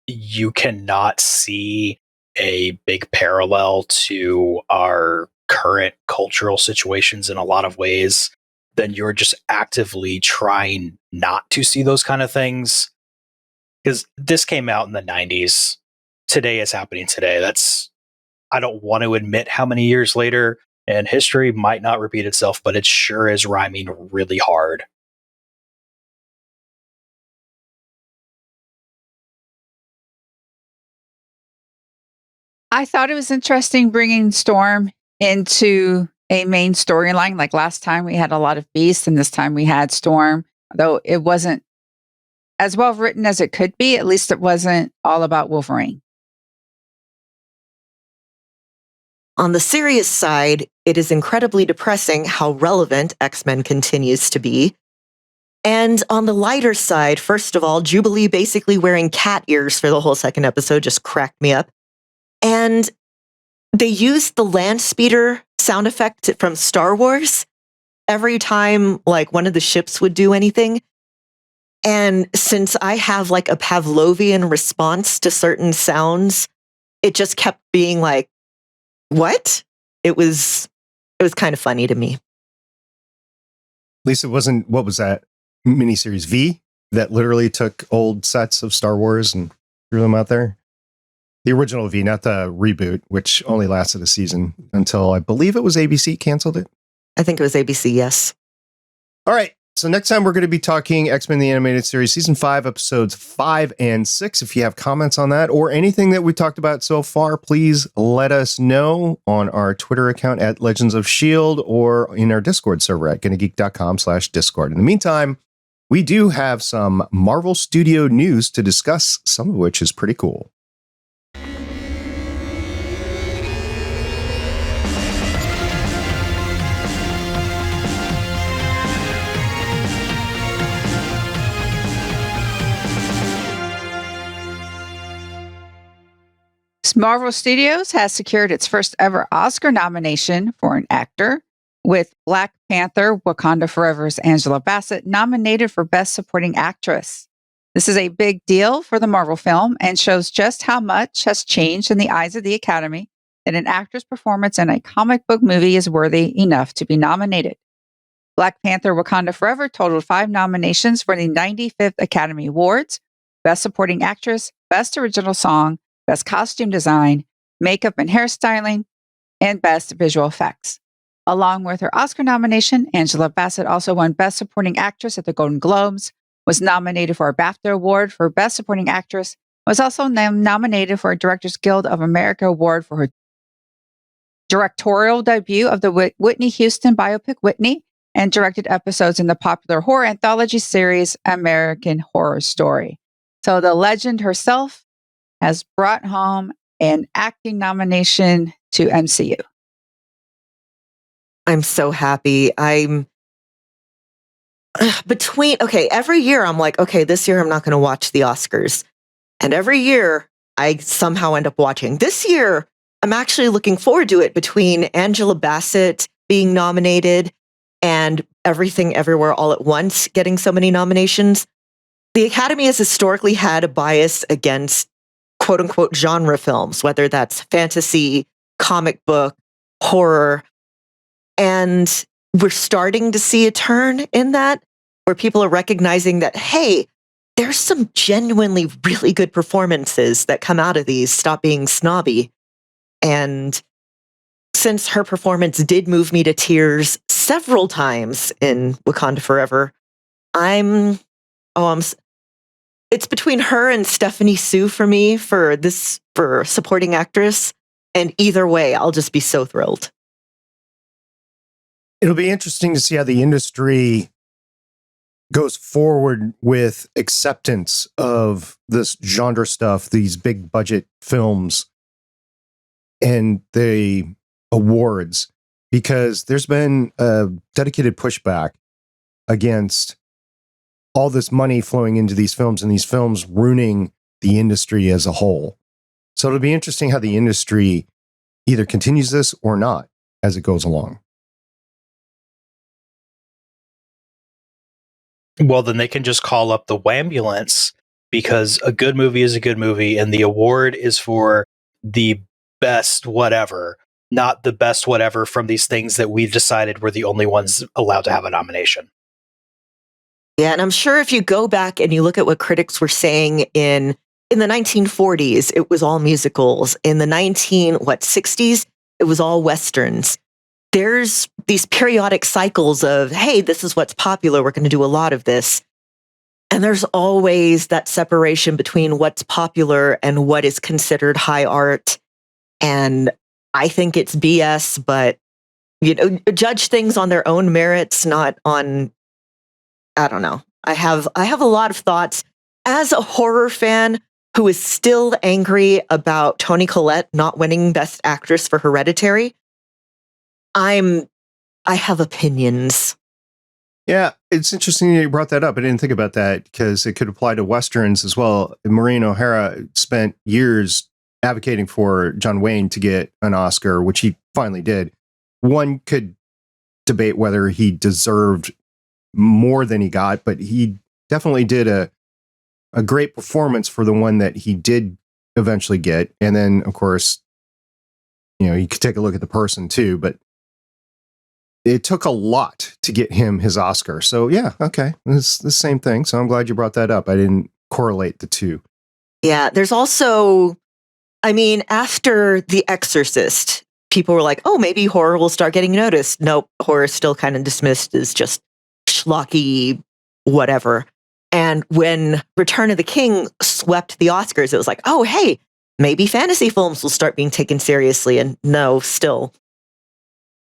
you cannot see a big parallel to our current cultural situations in a lot of ways, then you're just actively trying not to see those kind of things. Because this came out in the 90s. Today is happening today. I don't want to admit how many years later, and history might not repeat itself, but it sure is rhyming really hard. I thought it was interesting bringing Storm into a main storyline. Like last time we had a lot of Beasts, and this time we had Storm. Though it wasn't as well written as it could be, at least it wasn't all about Wolverine. On the serious side, it is incredibly depressing how relevant X-Men continues to be. And on the lighter side, first of all, Jubilee basically wearing cat ears for the whole second episode just cracked me up. And they used the land speeder sound effect from Star Wars every time like one of the ships would do anything. And since I have like a Pavlovian response to certain sounds, it just kept being like, what? It was kind of funny to me. At least it wasn't, what was that miniseries V that literally took old sets of Star Wars and threw them out there? The original V, not the reboot, which only lasted a season until I believe it was ABC canceled it. I think it was ABC, yes. All right. So next time we're going to be talking X-Men the Animated Series, Season 5, Episodes 5 and 6. If you have comments on that or anything that we talked about so far, please let us know on our Twitter account at Legends of S.H.I.E.L.D. or in our Discord server at GonnaGeek.com/Discord. In the meantime, we do have some Marvel Studio news to discuss, some of which is pretty cool. Marvel Studios has secured its first ever Oscar nomination for an actor, with Black Panther Wakanda Forever's Angela Bassett nominated for Best Supporting Actress. This is a big deal for the Marvel film and shows just how much has changed in the eyes of the Academy that an actor's performance in a comic book movie is worthy enough to be nominated. Black Panther Wakanda Forever totaled 5 nominations for the 95th Academy Awards: Best Supporting Actress, Best Original Song, Best Costume Design, Makeup and Hairstyling, and Best Visual Effects. Along with her Oscar nomination, Angela Bassett also won Best Supporting Actress at the Golden Globes, was nominated for a BAFTA Award for Best Supporting Actress, was also nominated for a Directors Guild of America Award for her directorial debut of the Whitney Houston biopic Whitney, and directed episodes in the popular horror anthology series American Horror Story. So the legend herself has brought home an acting nomination to MCU. I'm so happy. I'm every year I'm like, okay, this year I'm not going to watch the Oscars. And every year I somehow end up watching. This year, I'm actually looking forward to it, between Angela Bassett being nominated and Everything Everywhere All at Once getting so many nominations. The Academy has historically had a bias against quote unquote genre films, whether that's fantasy, comic book, horror. And we're starting to see a turn in that, where people are recognizing that, hey, there's some genuinely really good performances that come out of these. Stop being snobby. And since her performance did move me to tears several times in Wakanda Forever, it's between her and Stephanie Sue for me for supporting actress. And either way, I'll just be so thrilled. It'll be interesting to see how the industry goes forward with acceptance of this genre stuff, these big budget films, and the awards. because there's been a dedicated pushback against all this money flowing into these films and these films ruining the industry as a whole. So it'll be interesting how the industry either continues this or not as it goes along. Well, then they can just call up the Wambulance, because a good movie is a good movie, and the award is for the best whatever, not the best whatever from these things that we've decided were the only ones allowed to have a nomination. Yeah, and I'm sure if you go back and you look at what critics were saying in the 1940s, it was all musicals. In the 60s, it was all westerns. There's these periodic cycles of, hey, this is what's popular, we're going to do a lot of this. And there's always that separation between what's popular and what is considered high art. And I think it's BS, but judge things on their own merits, not on, I don't know. I have a lot of thoughts. As a horror fan who is still angry about Toni Collette not winning Best Actress for Hereditary, I have opinions. Yeah, it's interesting that you brought that up. I didn't think about that because it could apply to Westerns as well. Maureen O'Hara spent years advocating for John Wayne to get an Oscar, which he finally did. One could debate whether he deserved more than he got, but he definitely did a great performance for the one that he did eventually get. And then, of course, you could take a look at the person too, but it took a lot to get him his Oscar. So yeah, okay. It's the same thing. So I'm glad you brought that up. I didn't correlate the two. Yeah, there's also, after The Exorcist, people were like, oh, maybe horror will start getting noticed. Nope, horror is still kind of dismissed as just schlocky whatever. And when Return of the King swept the Oscars, it was like, oh, hey, maybe fantasy films will start being taken seriously. And no, still.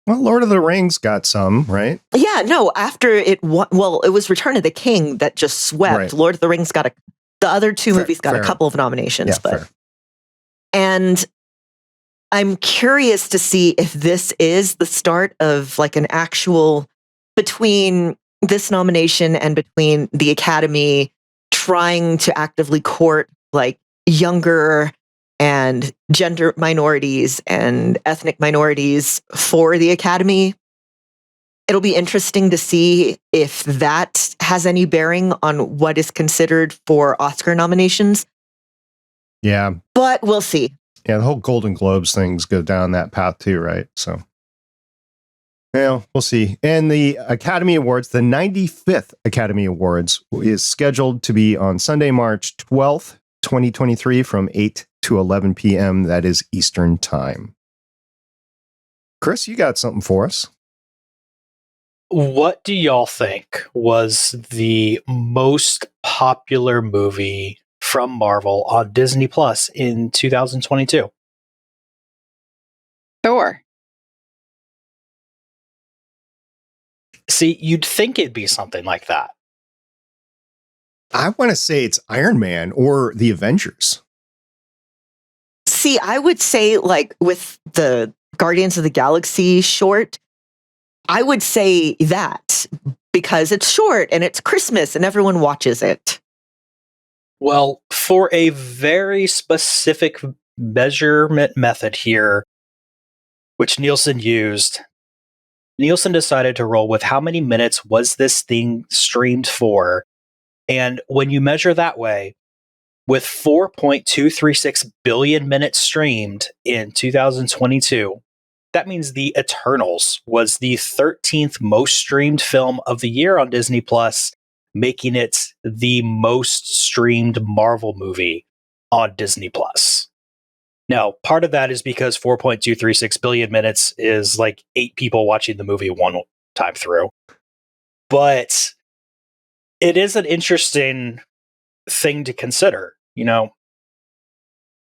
Well, Lord of the Rings got some, right? Yeah, no, after it was Return of the King that just swept. Right. Lord of the Rings got the other two movies got a couple of nominations. Yeah, but fair. And I'm curious to see if this is the start of like an actual, between this nomination and between the Academy trying to actively court like younger and gender minorities and ethnic minorities for the Academy. It'll be interesting to see if that has any bearing on what is considered for Oscar nominations. Yeah. But we'll see. Yeah, the whole Golden Globes things go down that path too, right? So, well, we'll see. And the Academy Awards, the 95th Academy Awards, is scheduled to be on Sunday, March 12th, 2023 from 8 to 11 p.m. That is Eastern Time. Chris, you got something for us. What do y'all think was the most popular movie from Marvel on Disney Plus in 2022? Thor. See, you'd think it'd be something like that. I want to say it's Iron Man or the Avengers. See, I would say like with the Guardians of the Galaxy short, I would say that because it's short and it's Christmas and everyone watches it. Well, for a very specific measurement method here, which Nielsen used, Nielsen decided to roll with how many minutes was this thing streamed for. And when you measure that way, with 4.236 billion minutes streamed in 2022, that means The Eternals was the 13th most streamed film of the year on Disney Plus, making it the most streamed Marvel movie on Disney Plus. Now, part of that is because 4.236 billion minutes is like 8 people watching the movie one time through. But it is an interesting thing to consider.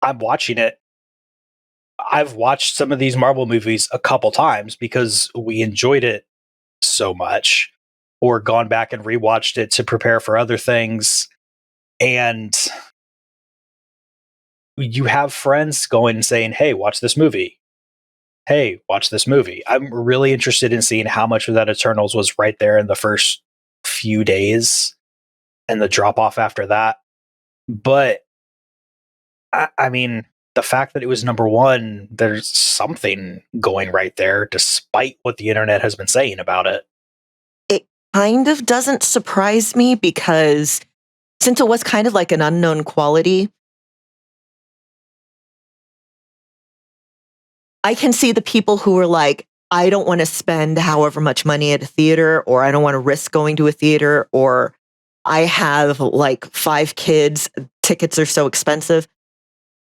I'm watching it. I've watched some of these Marvel movies a couple times because we enjoyed it so much, or gone back and rewatched it to prepare for other things. And you have friends going and saying, hey, watch this movie. hey, watch this movie. I'm really interested in seeing how much of that Eternals was right there in the first few days and the drop off after that. But I mean, the fact that it was number one, there's something going right there, despite what the internet has been saying about it. It kind of doesn't surprise me because since it was kind of like an unknown quality, I can see the people who are like, I don't want to spend however much money at a theater, or I don't want to risk going to a theater, or I have like 5 kids, tickets are so expensive.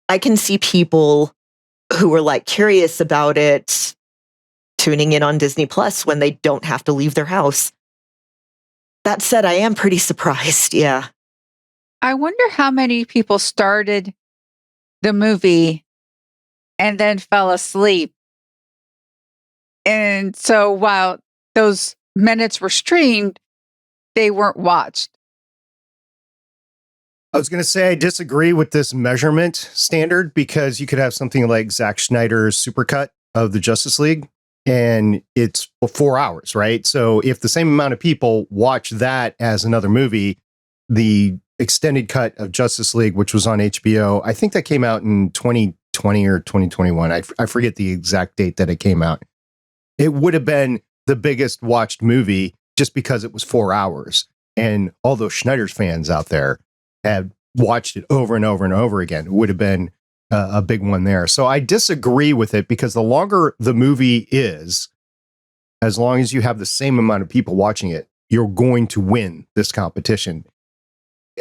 I can see people who are like curious about it tuning in on Disney Plus when they don't have to leave their house. That said, I am pretty surprised. Yeah. I wonder how many people started the movie and then fell asleep. And so while those minutes were streamed, they weren't watched. I was going to say I disagree with this measurement standard because you could have something like Zack Snyder's supercut of the Justice League and it's 4 hours, right? So if the same amount of people watch that as another movie, the extended cut of Justice League, which was on HBO, I think that came out in 2020 or 2021. I forget the exact date that it came out. It would have been the biggest watched movie just because it was 4 hours. And all those Snyder's fans out there had watched it over and over and over again. It would have been a big one there. So I disagree with it because the longer the movie is, as long as you have the same amount of people watching it, you're going to win this competition.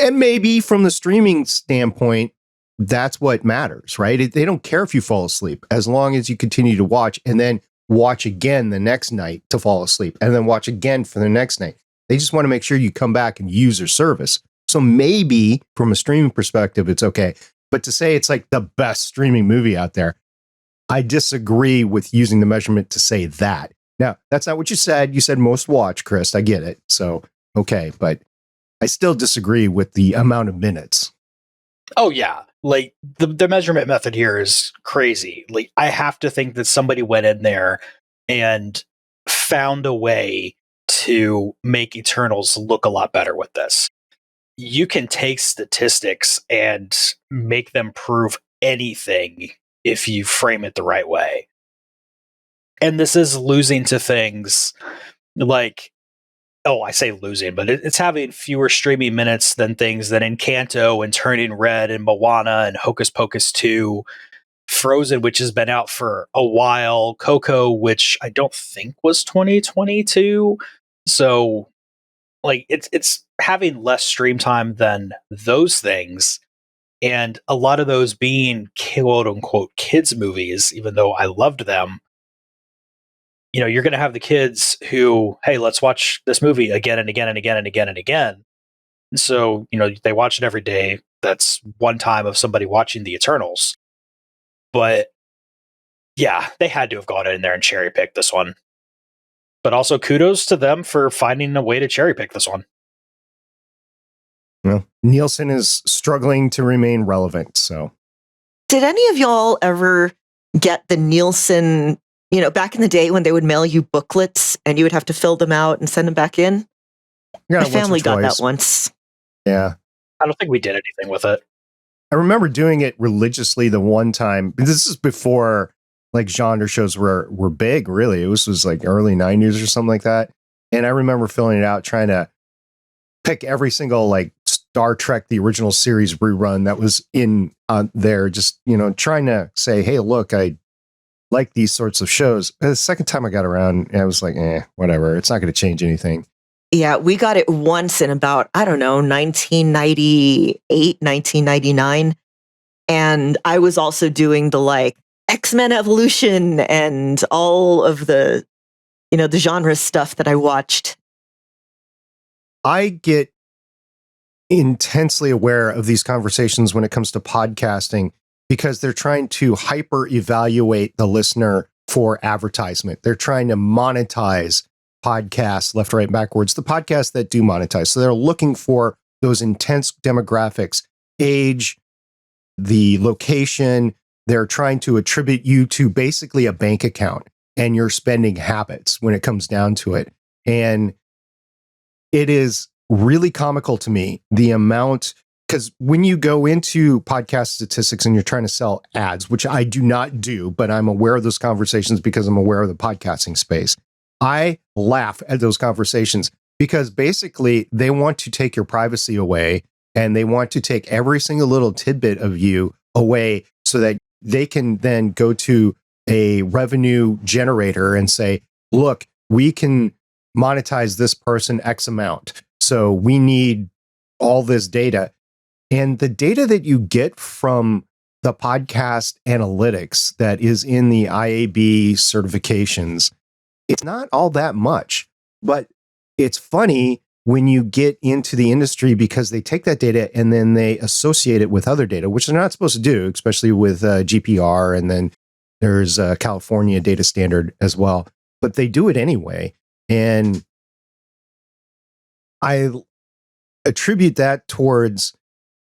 And maybe from the streaming standpoint, that's what matters, right? They don't care if you fall asleep as long as you continue to watch and then watch again the next night to fall asleep and then watch again for the next night. They just want to make sure you come back and use their service. So maybe from a streaming perspective, it's okay. But to say it's like the best streaming movie out there, I disagree with using the measurement to say that. Now, that's not what you said. You said most watch, Chris. I get it. So, okay. But I still disagree with the amount of minutes. Oh, yeah. Like the measurement method here is crazy. Like I have to think that somebody went in there and found a way to make Eternals look a lot better with this. You can take statistics and make them prove anything if you frame it the right way. And this is losing to things like, I say losing, but it's having fewer streaming minutes than things than Encanto and Turning Red and Moana and Hocus Pocus 2, Frozen, which has been out for a while, Coco, which I don't think was 2022. So like it's having less stream time than those things, and a lot of those being quote unquote kids movies, even though I loved them. You know, you're going to have the kids who, hey, let's watch this movie again and again and again and again and again. And so, you know, they watch it every day. That's one time of somebody watching the Eternals. But yeah, they had to have gone in there and cherry picked this one. But also kudos to them for finding a way to cherry pick this one. Well, Nielsen is struggling to remain relevant. So, did any of y'all ever get the Nielsen, you know, back in the day when they would mail you booklets and you would have to fill them out and send them back in? My family got that once. Yeah. I don't think we did anything with it. I remember doing it religiously the one time. This is before like genre shows were big, really. It was like early 90s or something like that. And I remember filling it out, trying to pick every single like Star Trek, the original series rerun that was in there. Just, you know, trying to say, hey, look, I like these sorts of shows. And the second time I got around, I was like, whatever. It's not going to change anything. Yeah, we got it once in about, 1998, 1999. And I was also doing the like X-Men Evolution and all of the, the genre stuff that I watched. I get intensely aware of these conversations when it comes to podcasting because they're trying to hyper evaluate the listener for advertisement. They're trying to monetize podcasts left, right, backwards, the podcasts that do monetize. So they're looking for those intense demographics, age, the location, they're trying to attribute you to basically a bank account and your spending habits when it comes down to it. And it is really comical to me, the amount, because when you go into podcast statistics and you're trying to sell ads, which I do not do, but I'm aware of those conversations because I'm aware of the podcasting space. I laugh at those conversations because basically they want to take your privacy away and they want to take every single little tidbit of you away so that they can then go to a revenue generator and say, look, we can monetize this person X amount. So we need all this data. And the data that you get from the podcast analytics that is in the IAB certifications, it's not all that much. But it's funny when you get into the industry because they take that data and then they associate it with other data, which they're not supposed to do, especially with GPR. And then there's a California data standard as well. But they do it anyway. And I attribute that towards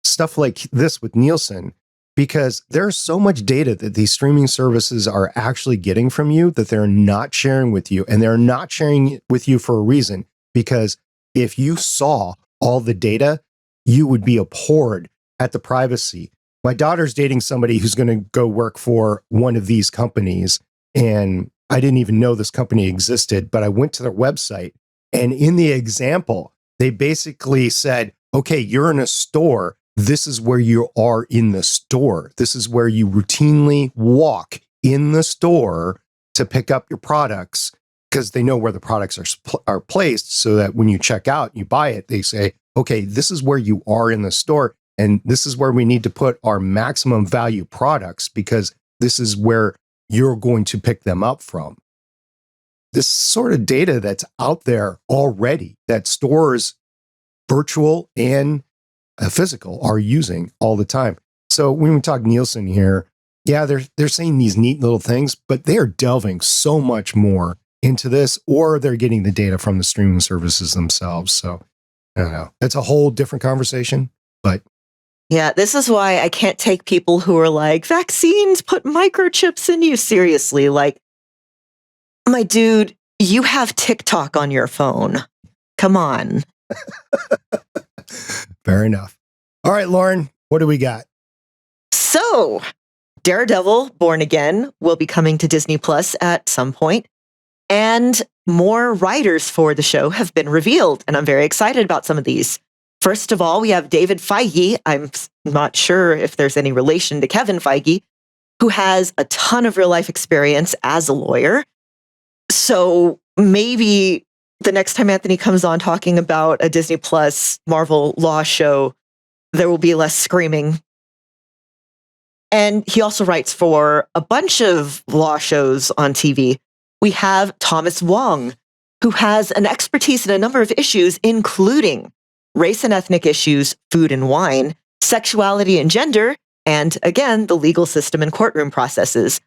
stuff like this with Nielsen, because there's so much data that these streaming services are actually getting from you that they're not sharing with you. And they're not sharing it with you for a reason, because if you saw all the data, you would be abhorred at the privacy. My daughter's dating somebody who's going to go work for one of these companies. And I didn't even know this company existed, but I went to their website. And in the example, they basically said, okay, you're in a store. This is where you are in the store. This is where you routinely walk in the store to pick up your products, because they know where the products are placed, so that when you check out, you buy it, they say, okay, this is where you are in the store. And this is where we need to put our maximum value products, because this is where you're going to pick them up from. This sort of data that's out there already that stores, virtual and physical, are using all the time. So when we talk Nielsen here, yeah, they're saying these neat little things, but they are delving so much more into this, or they're getting the data from the streaming services themselves. So I don't know. It's a whole different conversation, but yeah, this is why I can't take people who are like, vaccines put microchips in you seriously. Like, my dude, you have TikTok on your phone. Come on. Fair enough. All right, Lauren, what do we got? So, Daredevil, Born Again, will be coming to Disney Plus at some point. And more writers for the show have been revealed. And I'm very excited about some of these. First of all, we have David Feige. I'm not sure if there's any relation to Kevin Feige, who has a ton of real life experience as a lawyer. So maybe the next time Anthony comes on talking about a Disney Plus Marvel law show, there will be less screaming. And he also writes for a bunch of law shows on TV. We have Thomas Wong, who has an expertise in a number of issues, including race and ethnic issues, food and wine, sexuality and gender, and again, the legal system and courtroom processes.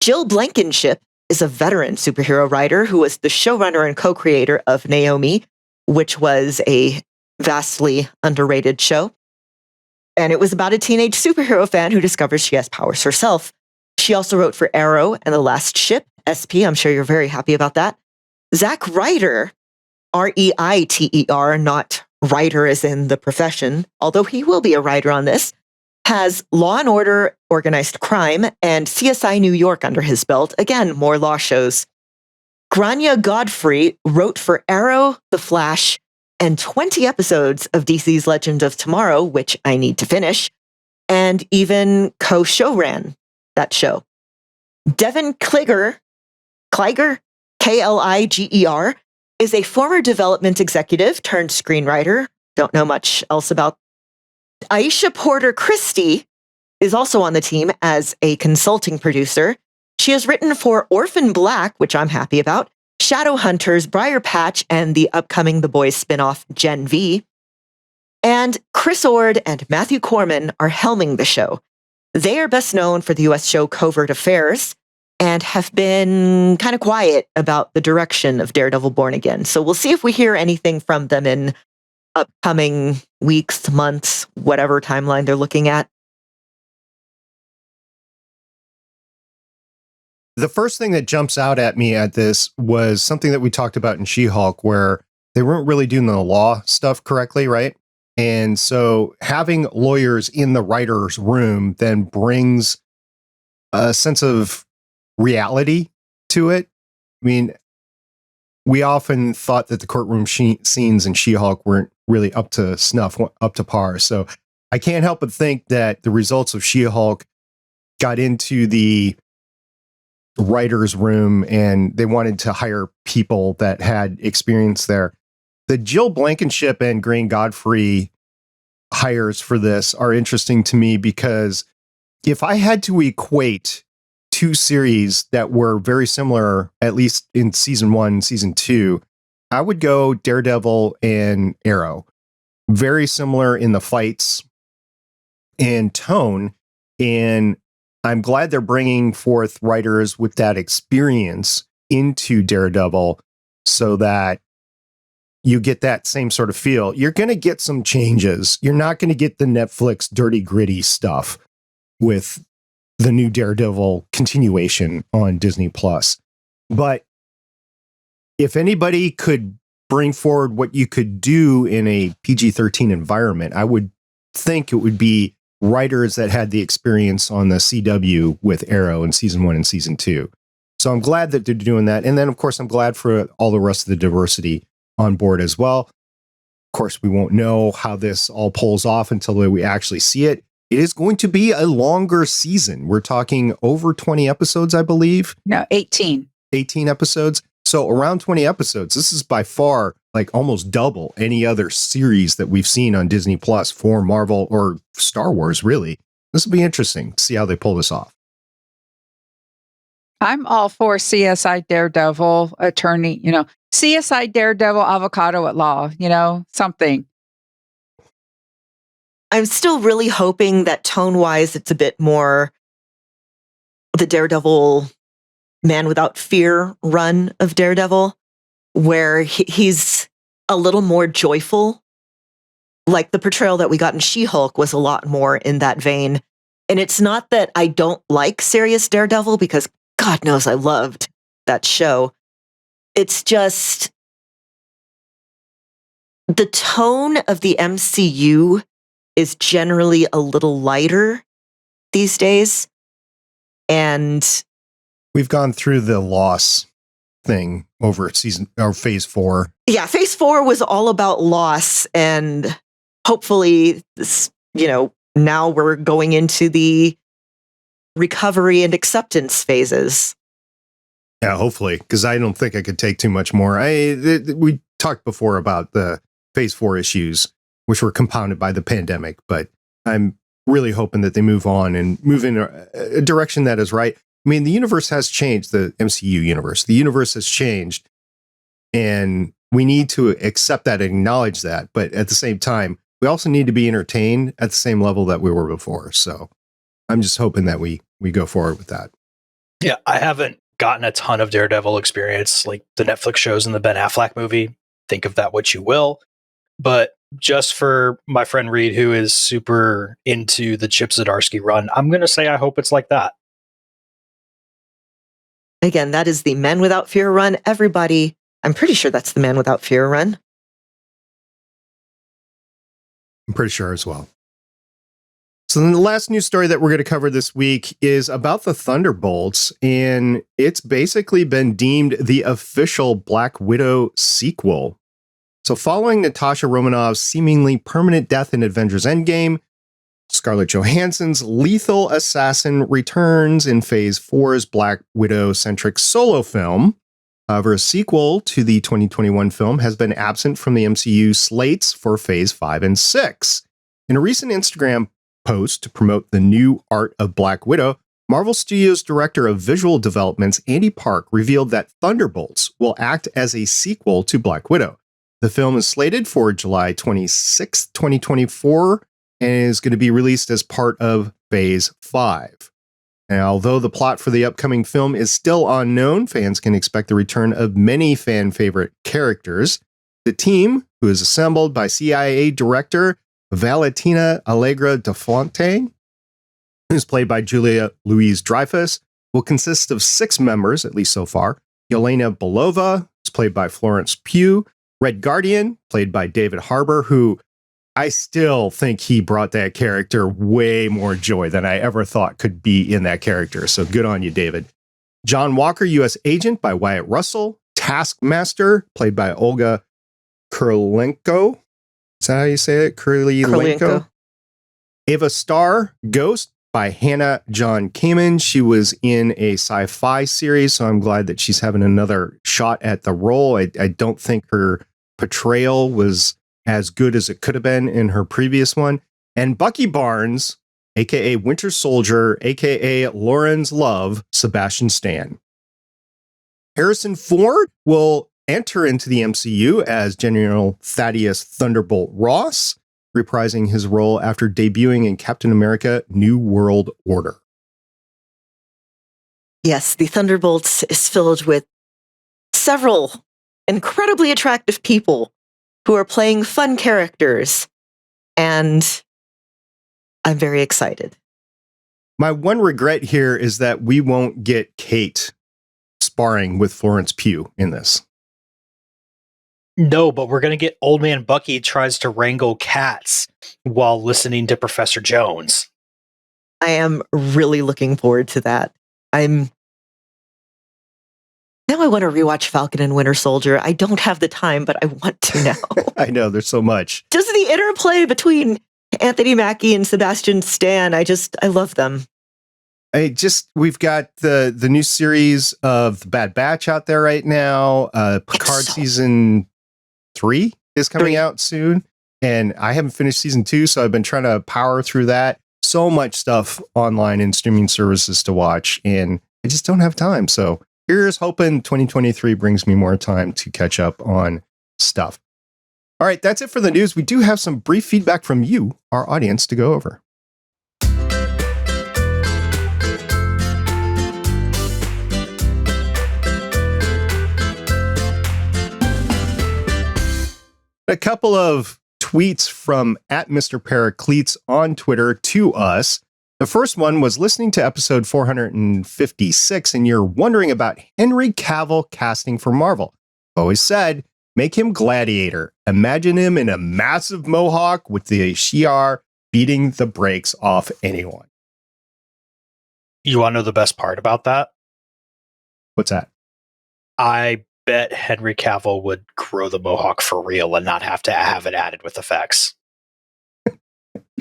Jill Blankenship is a veteran superhero writer who was the showrunner and co-creator of Naomi, which was a vastly underrated show. And it was about a teenage superhero fan who discovers she has powers herself. She also wrote for Arrow and The Last Ship, SP. I'm sure you're very happy about that. Zach Ryder, Reiter, not writer as in the profession, although he will be a writer on this, has Law and Order, Organized Crime, and CSI New York under his belt. Again, more law shows. Grania Godfrey wrote for Arrow, The Flash, and 20 episodes of DC's Legend of Tomorrow, which I need to finish, and even co-show-ran that show. Devin Kliger, Kliger, Kliger, is a former development executive turned screenwriter. Don't know much else about. Aisha Porter Christie is also on the team as a consulting producer. She has written for Orphan Black, which I'm happy about, Shadowhunters, Briar Patch, and the upcoming The Boys spinoff Gen V. And Chris Ord and Matthew Corman are helming the show. They are best known for the US show Covert Affairs and have been kind of quiet about the direction of Daredevil Born Again. So we'll see if we hear anything from them in upcoming weeks, months, whatever timeline they're looking at. the first thing that jumps out at me at this was something that we talked about in She-Hulk, where they weren't really doing the law stuff correctly, right? And so having lawyers in the writer's room then brings a sense of reality to it. I mean, we often thought that the courtroom scenes in She-Hulk weren't really up to snuff, up to par. So I can't help but think that the results of She-Hulk got into the writer's room and they wanted to hire people that had experience there. The Jill Blankenship and Grant Godfrey hires for this are interesting to me because if I had to equate two series that were very similar, at least in season 1, season 2, I would go Daredevil and Arrow. Very similar in the fights and tone. And I'm glad they're bringing forth writers with that experience into Daredevil so that you get that same sort of feel. You're going to get some changes. You're not going to get the Netflix dirty, gritty stuff with the new Daredevil continuation on Disney Plus. But if anybody could bring forward what you could do in a PG-13 environment, I would think it would be writers that had the experience on the CW with Arrow in season 1 and season 2. So I'm glad that they're doing that. And then, of course, I'm glad for all the rest of the diversity on board as well. Of course, we won't know how this all pulls off until we actually see it. It is going to be a longer season. We're talking over 20 episodes, I believe. No, 18. 18 episodes. So around 20 episodes. This is by far like almost double any other series that we've seen on Disney Plus for Marvel or Star Wars, really. This will be interesting to see how they pull this off. I'm all for CSI Daredevil attorney, CSI Daredevil avocado at law, something. I'm still really hoping that tone-wise it's a bit more the Daredevil Man Without Fear run of Daredevil, where he's a little more joyful. Like the portrayal that we got in She-Hulk was a lot more in that vein. And it's not that I don't like serious Daredevil, because God knows I loved that show. It's just the tone of the MCU is generally a little lighter these days. And we've gone through the loss thing over phase 4. Yeah, phase 4 was all about loss. And hopefully, this, now we're going into the recovery and acceptance phases. Yeah, hopefully, because I don't think I could take too much more. We talked before about the phase 4 issues, which were compounded by the pandemic, but I'm really hoping that they move on and move in a direction that is right. I mean, the universe has changed, the MCU universe. The universe has changed, and we need to accept that and acknowledge that. But at the same time, we also need to be entertained at the same level that we were before. So I'm just hoping that we go forward with that. Yeah, I haven't gotten a ton of Daredevil experience, like the Netflix shows and the Ben Affleck movie. Think of that what you will. But just for my friend Reed, who is super into the Chip Zdarsky run, I'm going to say I hope it's like that. Again, that is the Men Without Fear run. Everybody, I'm pretty sure that's the Man Without Fear run. I'm pretty sure as well. So then the last news story that we're going to cover this week is about the Thunderbolts, and it's basically been deemed the official Black Widow sequel. So following Natasha Romanoff's seemingly permanent death in Avengers Endgame, Scarlett Johansson's lethal assassin returns in Phase 4's Black Widow-centric solo film. However, a sequel to the 2021 film has been absent from the MCU slates for Phase 5 and 6. In a recent Instagram post to promote the new art of Black Widow, Marvel Studios Director of Visual Developments Andy Park revealed that Thunderbolts will act as a sequel to Black Widow. The film is slated for July 26, 2024, and is going to be released as part of Phase 5. And although the plot for the upcoming film is still unknown, fans can expect the return of many fan favorite characters. The team, who is assembled by CIA Director Valentina Allegra de Fontaine, who's played by Julia Louise-Dreyfus, will consist of 6 members, at least so far. Yelena Belova is played by Florence Pugh. Red Guardian, played by David Harbour, who I still think he brought that character way more joy than I ever thought could be in that character. So good on you, David. John Walker, U.S. Agent by Wyatt Russell. Taskmaster, played by Olga Kurylenko. Is that how you say it? Kurylenko. Ava Starr, Ghost by Hannah John Kamen. She was in a sci-fi series, so I'm glad that she's having another shot at the role. I don't think her portrayal was as good as it could have been in her previous one. And Bucky Barnes, aka Winter Soldier, aka Lauren's love, Sebastian Stan. Harrison Ford will enter into the MCU as General Thaddeus Thunderbolt Ross, reprising his role after debuting in Captain America: New World Order. Yes, the Thunderbolts is filled with several incredibly attractive people who are playing fun characters, and I'm very excited. My one regret here is that we won't get Kate sparring with Florence Pugh in this. No, but we're going to get Old Man Bucky tries to wrangle cats while listening to Professor Jones. I am really looking forward to that. Now I want to rewatch Falcon and Winter Soldier. I don't have the time, but I want to now. I know, there's so much. Just the interplay between Anthony Mackie and Sebastian Stan. I love them. We've got the new series of The Bad Batch out there right now. Picard season 3 is coming out soon. And I haven't finished season 2, so I've been trying to power through that. So much stuff online and streaming services to watch, and I just don't have time. So here's hoping 2023 brings me more time to catch up on stuff. All right, that's it for the news. We do have some brief feedback from you, our audience, to go over. A couple of tweets from @MrParacletes on Twitter to us. The first one was listening to episode 456, and you're wondering about Henry Cavill casting for Marvel. I've always said, make him Gladiator. Imagine him in a massive mohawk with the Shi'ar beating the brakes off anyone. You want to know the best part about that? What's that? I bet Henry Cavill would grow the mohawk for real and not have to have it added with effects.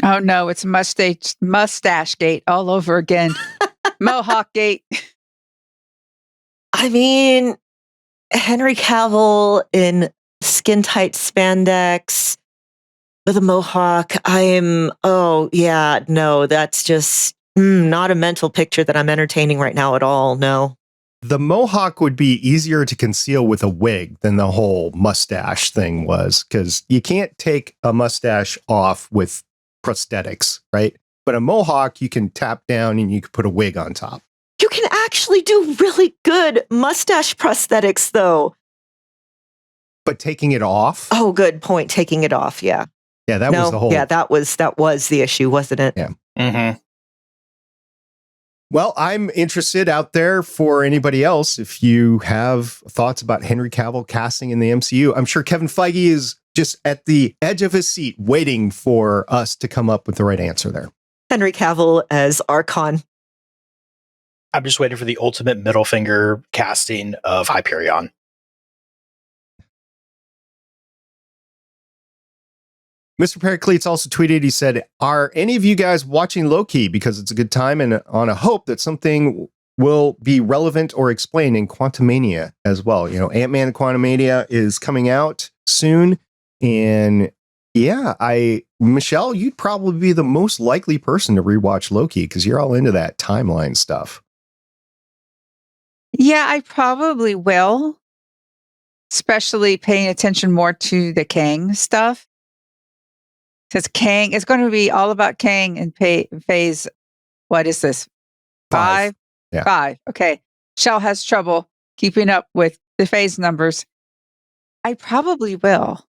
Oh no, it's mustache gate all over again. Mohawk gate. I mean, Henry Cavill in skin tight spandex with a mohawk. That's just not a mental picture that I'm entertaining right now at all. No. The mohawk would be easier to conceal with a wig than the whole mustache thing was, because you can't take a mustache off with prosthetics, right? But a mohawk, you can tap down and you can put a wig on top. You can actually do really good mustache prosthetics, though. But taking it off? Oh, good point. Taking it off, yeah. Yeah, that was the whole... Yeah, that was the issue, wasn't it? Yeah. Mm-hmm. Well, I'm interested out there for anybody else. If you have thoughts about Henry Cavill casting in the MCU, I'm sure Kevin Feige is just at the edge of his seat waiting for us to come up with the right answer there. Henry Cavill as Archon. I'm just waiting for the ultimate middle finger casting of Hyperion. Mr. Pericletes also tweeted, he said, are any of you guys watching Loki? Because it's a good time and on a hope that something will be relevant or explained in Quantumania as well. You know, Ant-Man Quantumania is coming out soon. And yeah, Michelle, you'd probably be the most likely person to rewatch Loki because you're all into that timeline stuff. Yeah, I probably will. Especially paying attention more to the Kang stuff. Because Kang, it's going to be all about Kang in phase, what is this? 5? Yeah. 5. Okay. Shell has trouble keeping up with the phase numbers. I probably will.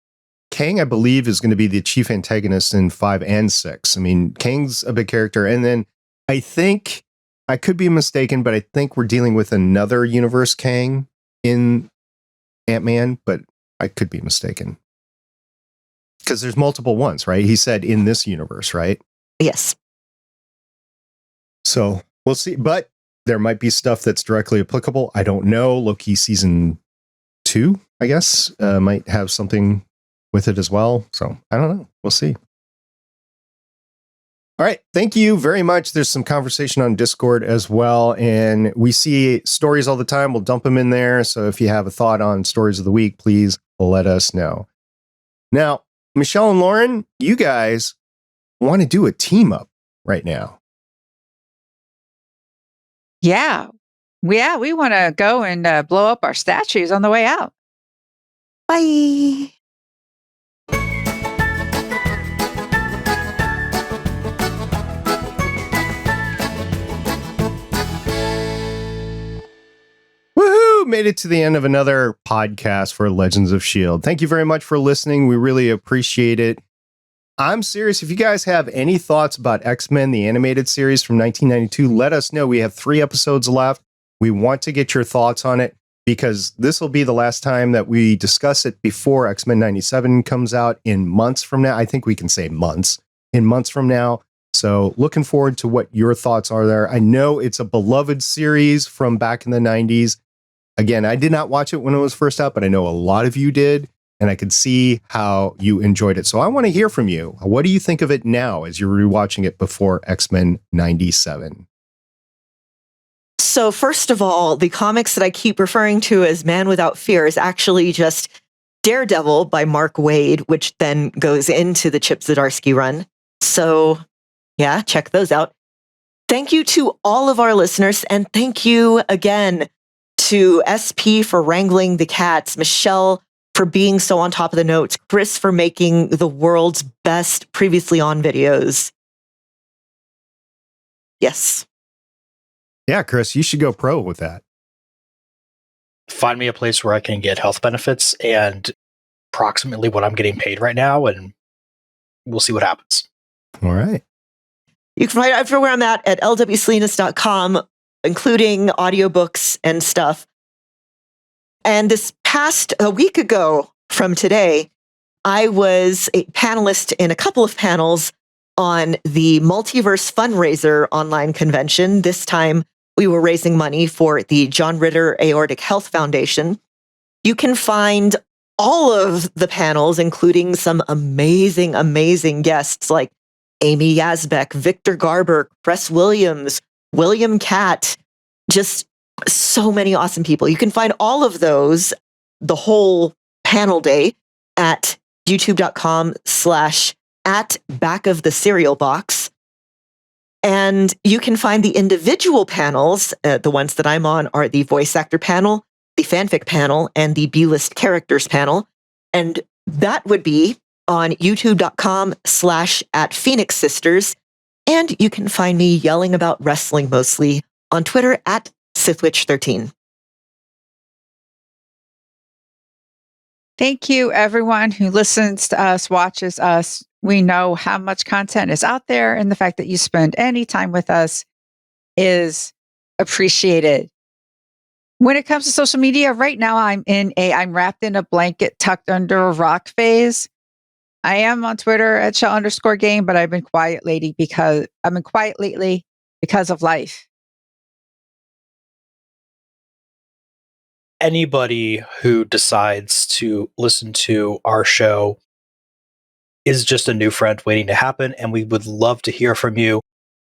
Kang, I believe, is going to be the chief antagonist in 5 and 6. I mean, Kang's a big character. And then I think I could be mistaken, but I think we're dealing with another universe Kang in Ant-Man, but I could be mistaken. Because there's multiple ones, right? He said in this universe, right? Yes. So we'll see. But there might be stuff that's directly applicable. I don't know. Loki season 2, I guess, might have something with it as well. So I don't know. We'll see. All right. Thank you very much. There's some conversation on Discord as well. And we see stories all the time. We'll dump them in there. So if you have a thought on stories of the week, please let us know. Now, Michelle and Lauren, you guys want to do a team up right now. Yeah. We want to go and blow up our statues on the way out. Bye. Woohoo! Made it to the end of another podcast for Legends of S.H.I.E.L.D. Thank you very much for listening. We really appreciate it. I'm serious. If you guys have any thoughts about X-Men, the animated series from 1992, let us know. We have 3 episodes left. We want to get your thoughts on it because this will be the last time that we discuss it before X-Men 97 comes out in months from now. I think we can say months. In months from now. So looking forward to what your thoughts are there. I know it's a beloved series from back in the 90s. Again, I did not watch it when it was first out, but I know a lot of you did, and I could see how you enjoyed it. So I want to hear from you. What do you think of it now as you're rewatching it before X-Men 97? So first of all, the comics that I keep referring to as Man Without Fear is actually just Daredevil by Mark Waid, which then goes into the Chip Zdarsky run. So yeah, check those out. Thank you to all of our listeners, and thank you again to SP for wrangling the cats, Michelle for being so on top of the notes, Chris for making the world's best previously on videos. Yes. Yeah, Chris, you should go pro with that. Find me a place where I can get health benefits and approximately what I'm getting paid right now, and we'll see what happens. All right. You can find everywhere I'm at lwsalinas.com, including audiobooks and stuff. And this past a week ago from today, I was a panelist in a couple of panels on the Multiverse Fundraiser online convention. This time, we were raising money for the John Ritter Aortic Health Foundation. You can find all of the panels, including some amazing, amazing guests like Amy Yazbek, Victor Garber, Cress Williams, William Catt, just so many awesome people. You can find all of those, the whole panel day, at youtube.com/@backofthecerealbox. And you can find the individual panels. The ones that I'm on are the voice actor panel, the fanfic panel, and the B-list characters panel. And that would be on youtube.com/@Phoenix Sisters. And you can find me yelling about wrestling mostly on Twitter @SithWitch13. Thank you, everyone who listens to us, watches us. We know how much content is out there, and the fact that you spend any time with us is appreciated. When it comes to social media, right now I'm wrapped in a blanket tucked under a rock phase. I am on Twitter @Shell_game, but I've been quiet lately because of life. Anybody who decides to listen to our show is just a new friend waiting to happen, and we would love to hear from you.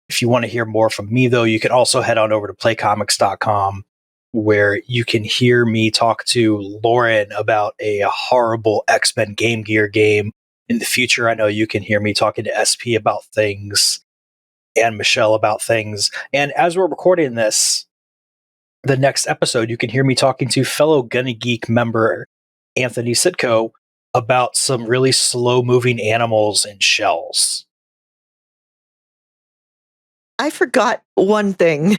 If you want to hear more from me, though, you can also head on over to playcomics.com, where you can hear me talk to Lauren about a horrible X-Men Game Gear game. In the future, I know you can hear me talking to SP about things and Michelle about things. And as we're recording this, the next episode, you can hear me talking to fellow Gunny Geek member Anthony Sitko about some really slow-moving animals and shells. I forgot one thing.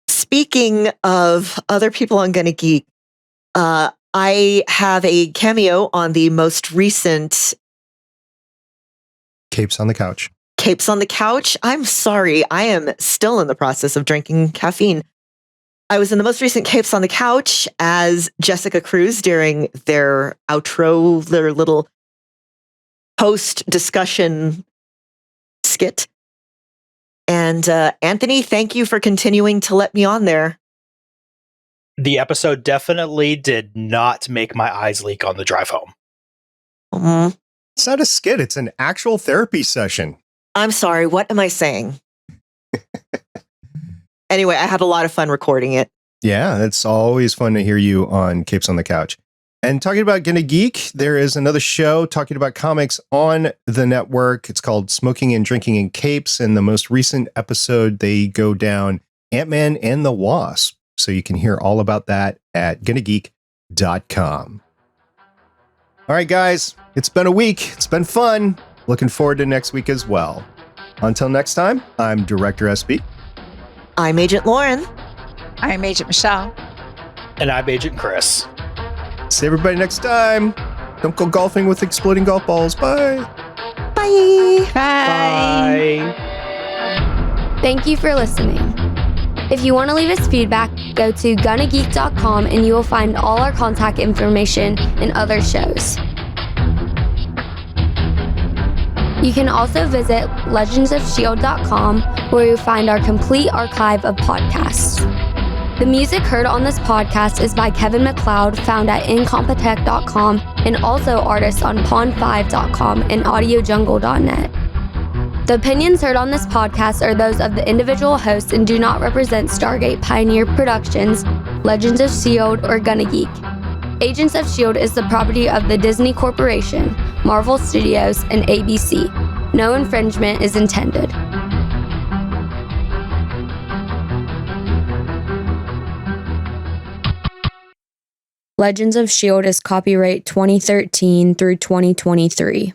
Speaking of other people on Gunny Geek, I have a cameo on the most recent Capes on the Couch. Capes on the Couch. I'm sorry, I am still in the process of drinking caffeine. I was in the most recent Capes on the Couch as Jessica Cruz during their outro, their little post-discussion skit. And Anthony, thank you for continuing to let me on there. The episode definitely did not make my eyes leak on the drive home. Mm-hmm. It's not a skit. It's an actual therapy session. I'm sorry. What am I saying? Anyway, I had a lot of fun recording it. Yeah, it's always fun to hear you on Capes on the Couch. And talking about Gonna Geek, there is another show talking about comics on the network. It's called Smoking and Drinking in Capes. And the most recent episode, they go down Ant-Man and the Wasp. So you can hear all about that at gonnageek.com. All right, guys, it's been a week. It's been fun. Looking forward to next week as well. Until next time, I'm Director SB. I'm Agent Lauren. I'm Agent Michelle. And I'm Agent Chris. See everybody next time. Don't go golfing with exploding golf balls. Bye. Bye. Bye. Bye. Thank you for listening. If you want to leave us feedback, go to gonnageek.com and you will find all our contact information and other shows. You can also visit legendsofshield.com where you'll find our complete archive of podcasts. The music heard on this podcast is by Kevin MacLeod, found at incompetech.com, and also artists on pond5.com and audiojungle.net. The opinions heard on this podcast are those of the individual hosts and do not represent Stargate Pioneer Productions, Legends of S.H.I.E.L.D., or Gonna Geek. Agents of S.H.I.E.L.D. is the property of the Disney Corporation, Marvel Studios, and ABC. No infringement is intended. Legends of S.H.I.E.L.D. is copyright 2013 through 2023.